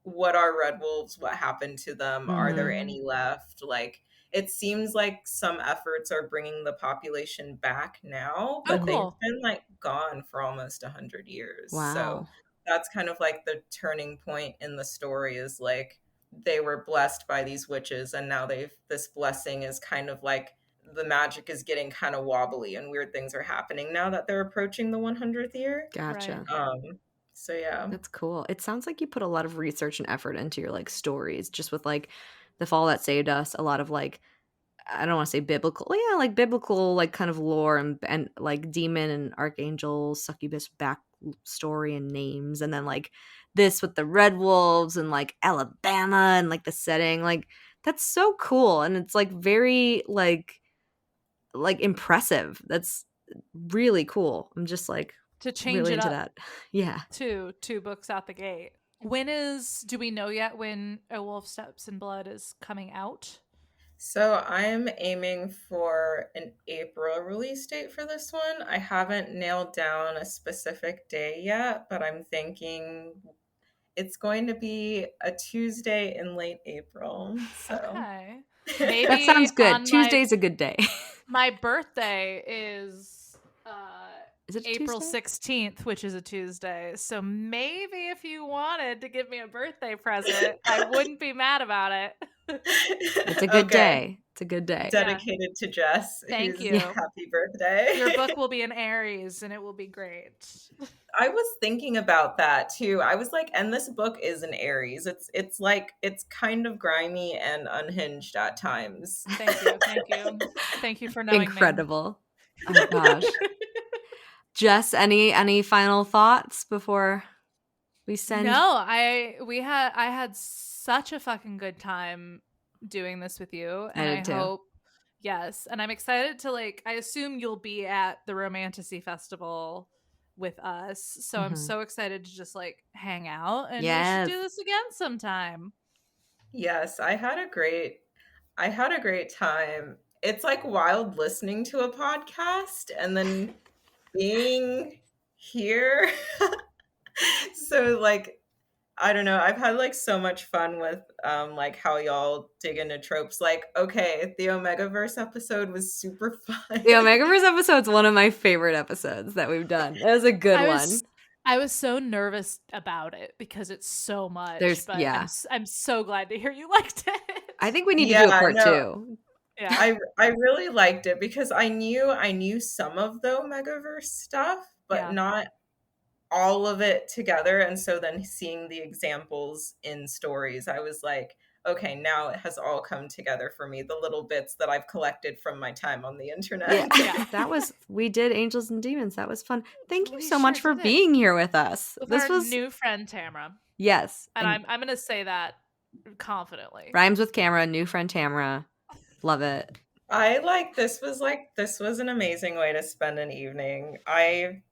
what are red wolves? What happened to them? Are there any left? Like, it seems like some efforts are bringing the population back now, but they've been like gone for almost 100 years. Wow. So that's kind of like the turning point in the story, is like they were blessed by these witches, and now this blessing is kind of like, the magic is getting kind of wobbly and weird things are happening now that they're approaching the 100th year. Gotcha. So yeah, that's cool. It sounds like you put a lot of research and effort into your like stories, just with like The Fall That Saved Us, a lot of like, I don't want to say biblical, yeah, like biblical, like kind of lore and like demon and archangel succubus backstory and names, and then like this with the red wolves and like Alabama and like the setting, like that's so cool, and it's like very like impressive. That's really cool. I'm just like to change really it into up. that. Yeah. Two books out the gate. Do we know yet when A Wolf Steps in Blood is coming out? So I'm aiming for an April release date for this one. I haven't nailed down a specific day yet, but I'm thinking it's going to be a Tuesday in late April. So okay. Maybe that sounds good. Tuesday's a good day. My birthday is it April Tuesday? 16th, which is a Tuesday. So maybe if you wanted to give me a birthday present, I wouldn't be mad about it. It's a good day. It's a good day. Dedicated to Jess. Thank you. Happy birthday. Your book will be in Aries and it will be great. I was thinking about that too. I was like, and this book is an Aries. It's like, it's kind of grimy and unhinged at times. Thank you. Thank you for knowing Incredible. Me. Oh gosh. Jess, any final thoughts before we send? No, I had such a fucking good time doing this with you, and I hope, yes, and I'm excited to like. I assume you'll be at the Romantasy Festival with us, so I'm so excited to just like hang out, and we should do this again sometime. Yes, I had a great time. It's like wild listening to a podcast and then being here. So like, I don't know, I've had like so much fun with like how y'all dig into tropes. Like, okay, the Omegaverse episode was super fun. The Omegaverse episode's one of my favorite episodes that we've done. It was a good one. I was so nervous about it because it's so much. I'm so glad to hear you liked it. I think we need to do a part 2. Yeah. I really liked it because I knew some of the Omegaverse stuff, but not all of it together. And so then seeing the examples in stories, I was like, okay, now it has all come together for me, the little bits that I've collected from my time on the internet. Yeah. We did Angels and Demons. That was fun. Thank you so much for being here with us. This was new friend Tamara. Yes. And I'm going to say that confidently. Rhymes with camera, new friend Tamara. Love it. This was an amazing way to spend an evening. I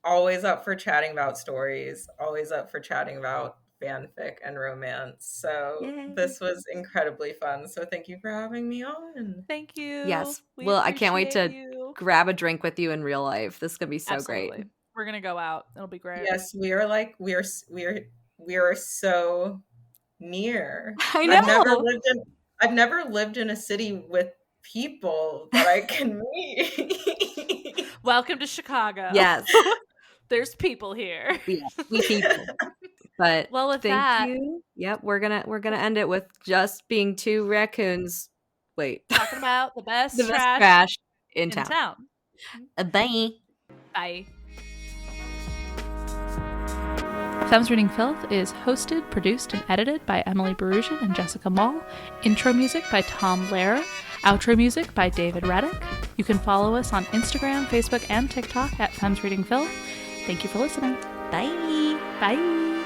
always up for chatting about stories, always up for chatting about fanfic and romance. So this was incredibly fun. So thank you for having me on. Thank you. Yes. Well, I can't wait to grab a drink with you in real life. This is gonna be so great. We're gonna go out. It'll be great. Yes, we are so near. I know. I've never lived in a city with people that I can meet. Welcome to Chicago. Yes. There's people here. Yeah, we people. But Well, with thank that- you. Yep, we're gonna end it with just being two raccoons. Wait, Talking about the best the best trash trash in in town. town. Bye. Bye. Femmes Reading Filth is hosted, produced, and edited by Emily Barusian and Jessica Mall. Intro music by Tom Lehrer. Outro music by David Reddick. You can follow us on Instagram, Facebook, and TikTok at Femmes Reading Filth. Thank you for listening. Bye. Bye.